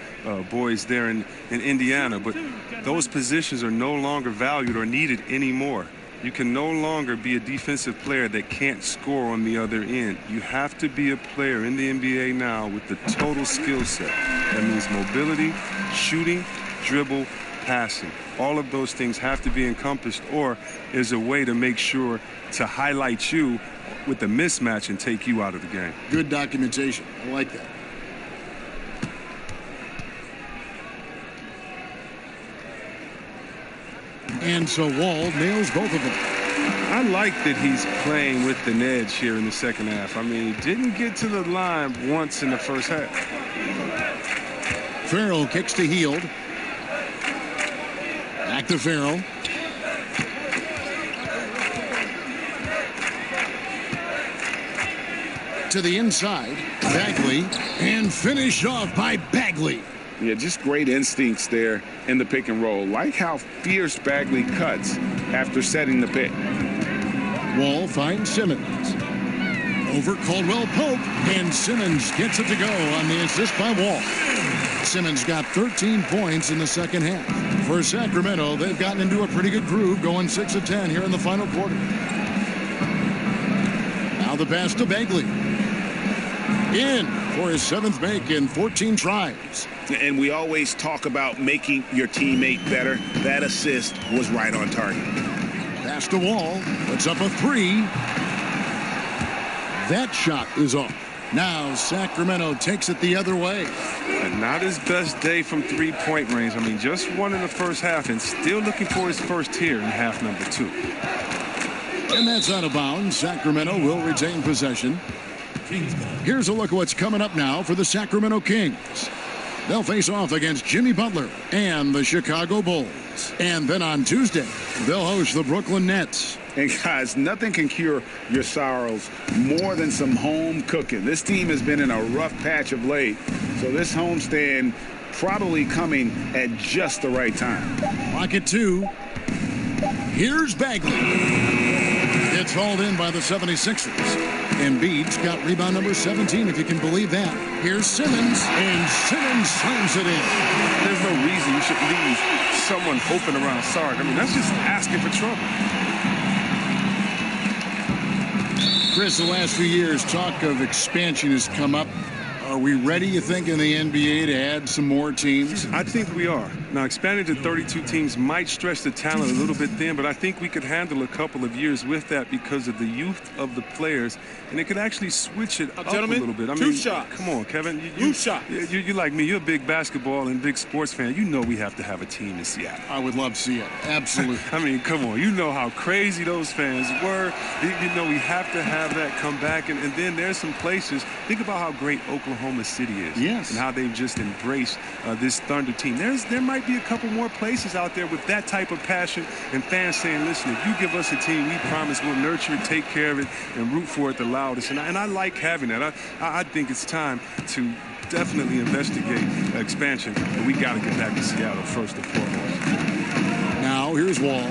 S7: boys there in Indiana. But those positions are no longer valued or needed anymore. You can no longer be a defensive player that can't score on the other end. You have to be a player in the NBA now with the total skill set. That means mobility, shooting, dribble, passing. All of those things have to be encompassed, or is a way to make sure to highlight you with the mismatch and take you out of the game.
S1: Good documentation. I like that. And so Wall nails both of them.
S7: I like that he's playing with an edge here in the second half. I mean, he didn't get to the line once in the first half.
S1: Farrell kicks to Hield. Back to Farrell. To the inside, Bagley, and finished off by Bagley.
S9: Yeah, just great instincts there in the pick and roll. Like how fierce Bagley cuts after setting the pick.
S1: Wall finds Simmons. Over Caldwell Pope, and Simmons gets it to go on the assist by Wall. Simmons got 13 points in the second half. For Sacramento, they've gotten into a pretty good groove, going 6 of 10 here in the final quarter. Now the pass to Bagley. In for his 7th make in 14 tries.
S9: And we always talk about making your teammate better. That assist was right on target.
S1: Pass to Wall. Puts up a 3. That shot is off. Now Sacramento takes it the other way.
S7: And not his best day from three-point range. I mean, just one in the first half and still looking for his first here in half number 2.
S1: And that's out of bounds. Sacramento will retain possession. Here's a look at what's coming up now for the Sacramento Kings. They'll face off against Jimmy Butler and the Chicago Bulls. And then on Tuesday, they'll host the Brooklyn Nets.
S9: And guys, nothing can cure your sorrows more than some home cooking. This team has been in a rough patch of late, so this homestand probably coming at just the right time.
S1: Pocket 2. Here's Bagley. It's hauled in by the 76ers. Embiid's got rebound number 17, if you can believe that. Here's Simmons, and Simmons slams it in.
S7: There's no reason you should leave someone open around Sark. I mean, that's just asking for trouble.
S1: Chris, the last few years, talk of expansion has come up. Are we ready, you think, in the NBA to add some more teams?
S7: I think we are. Now, expanding to 32 teams might stretch the talent a little bit thin, but I think we could handle a couple of years with that because of the youth of the players, and it could actually switch it up a little bit. I mean,
S12: shots.
S7: Come on, Kevin.
S12: Two shots.
S7: You like me. You're a big basketball and big sports fan. You know we have to have a team in Seattle.
S1: I would love to see it. Absolutely.
S7: I mean, come on. You know how crazy those fans were. You know we have to have that come back, and then there's some places. Think about how great Oklahoma City is.
S1: Yes.
S7: And how they've just embraced this Thunder team. There might be a couple more places out there with that type of passion and fans saying, listen, if you give us a team, we promise we'll nurture it, take care of it, and root for it the loudest. And I like having that. I think it's time to definitely investigate expansion, but we got to get back to Seattle first and foremost.
S1: Now here's Wall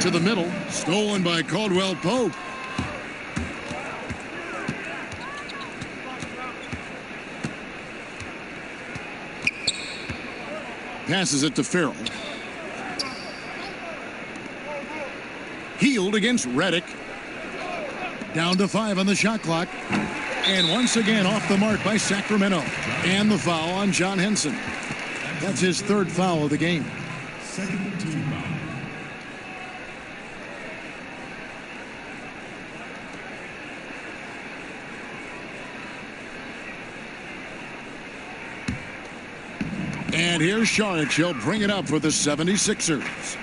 S1: to the middle, stolen by Caldwell Pope. Passes it to Farrell. Hield against Redick. Down to 5 on the shot clock. And once again off the mark by Sacramento. And the foul on John Henson. That's his 3rd foul of the game.
S4: Second team foul.
S1: And here's Saric. He'll bring it up for the 76ers.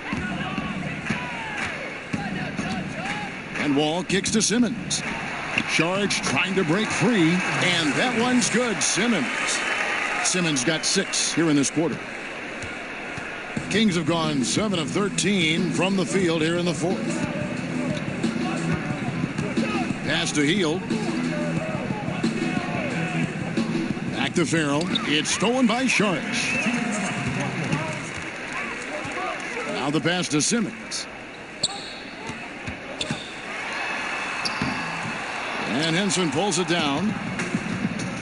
S1: And Wall kicks to Simmons. Saric trying to break free, and that one's good. Simmons got 6 here in this quarter. Kings have gone 7 of 13 from the field here in the 4th. Pass to Hield. Back to Farrell. It's stolen by Saric. Now the pass to Simmons. And Henson pulls it down.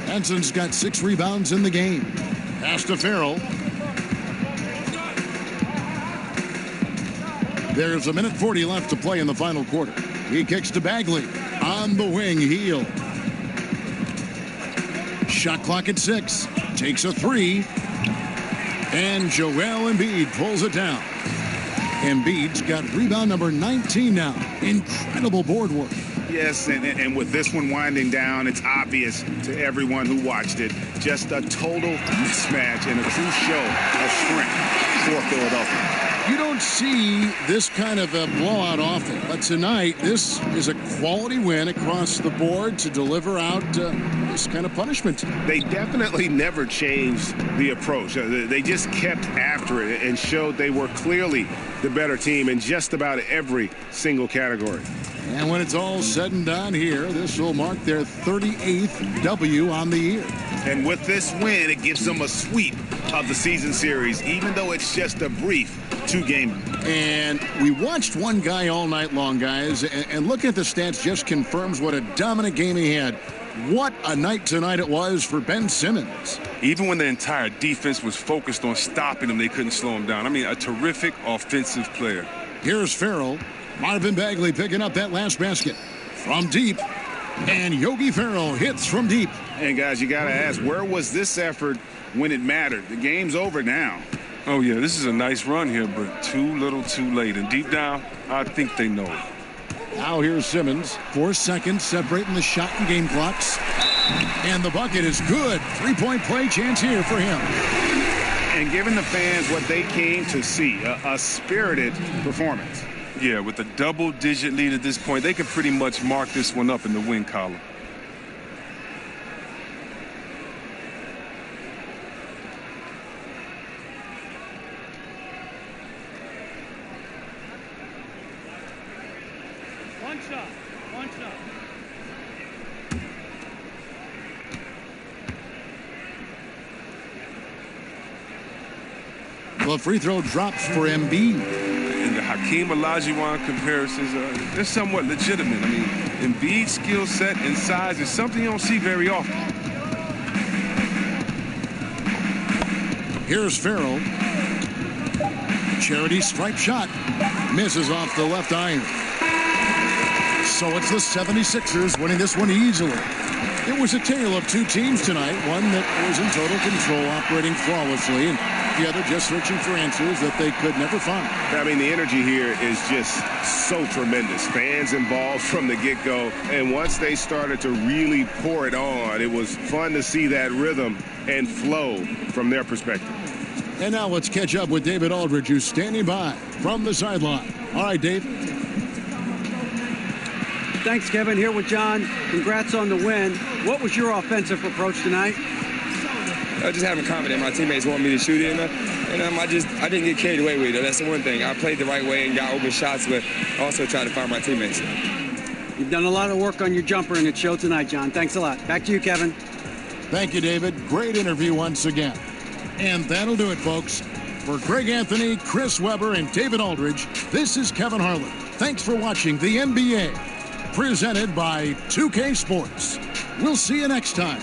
S1: Benson's got 6 rebounds in the game. Pass to Farrell. There's 1:40 left to play in the final quarter. He kicks to Bagley. On the wing, Heel. Shot clock at 6. Takes a 3. And Joel Embiid pulls it down. Embiid's got rebound number 19 now. Incredible board work.
S9: Yes, and with this one winding down, it's obvious to everyone who watched it. Just a total mismatch and a true show of strength for Philadelphia.
S1: You don't see this kind of a blowout often, but tonight this is a quality win across the board to deliver out this kind of punishment.
S6: They definitely never changed the approach. They just kept after it and showed they were clearly the better team in just about every single category.
S1: And when it's all said and done here, this will mark their 38th W on the year.
S9: And with this win, it gives them a sweep of the season series, even though it's just a brief 2-game.
S1: And we watched one guy all night long, guys, and looking at the stats just confirms what a dominant game he had. What a night tonight it was for Ben Simmons.
S7: Even when the entire defense was focused on stopping him, they couldn't slow him down. I mean, a terrific offensive player.
S1: Here's Farrell. Marvin Bagley picking up that last basket from deep. And Yogi Ferrell hits from deep.
S9: And, guys, you got to ask, where was this effort when it mattered? The game's over now.
S7: Oh, yeah, this is a nice run here, but too little too late. And deep down, I think they know it.
S1: Now here's Simmons. 4 seconds separating the shot and game clocks. And the bucket is good. 3-point play chance here for him.
S9: And giving the fans what they came to see, a spirited performance.
S7: Yeah, with a double-digit lead at this point, they can pretty much mark this one up in the win column.
S13: One shot.
S1: The free throw drops for Embiid.
S7: And the Hakeem Olajuwon comparisons, they're somewhat legitimate. I mean, Embiid's skill set and size is something you don't see very often.
S1: Here's Farrell. Charity stripe shot. Misses off the left iron. So it's the 76ers winning this one easily. It was a tale of 2 teams tonight. One that was in total control, operating flawlessly, and the other just searching for answers that they could never find.
S6: I mean, the energy here is just so tremendous. Fans involved from the get-go, and once they started to really pour it on, it was fun to see that rhythm and flow from their perspective.
S1: And now let's catch up with David Aldridge, who's standing by from the sideline. All right, Dave.
S8: Thanks, Kevin. Here with John. Congrats on the win. What was your offensive approach tonight?
S14: Just having confidence. My teammates want me to shoot it, and I didn't get carried away with it. That's the one thing. I played the right way and got open shots, but also tried to find my teammates.
S8: You've done a lot of work on your jumper, and it showed tonight, John. Thanks a lot. Back to you, Kevin.
S1: Thank you, David. Great interview once again. And that'll do it, folks. For Greg Anthony, Chris Webber, and David Aldridge, this is Kevin Harlan. Thanks for watching the NBA, presented by 2K Sports. We'll see you next time.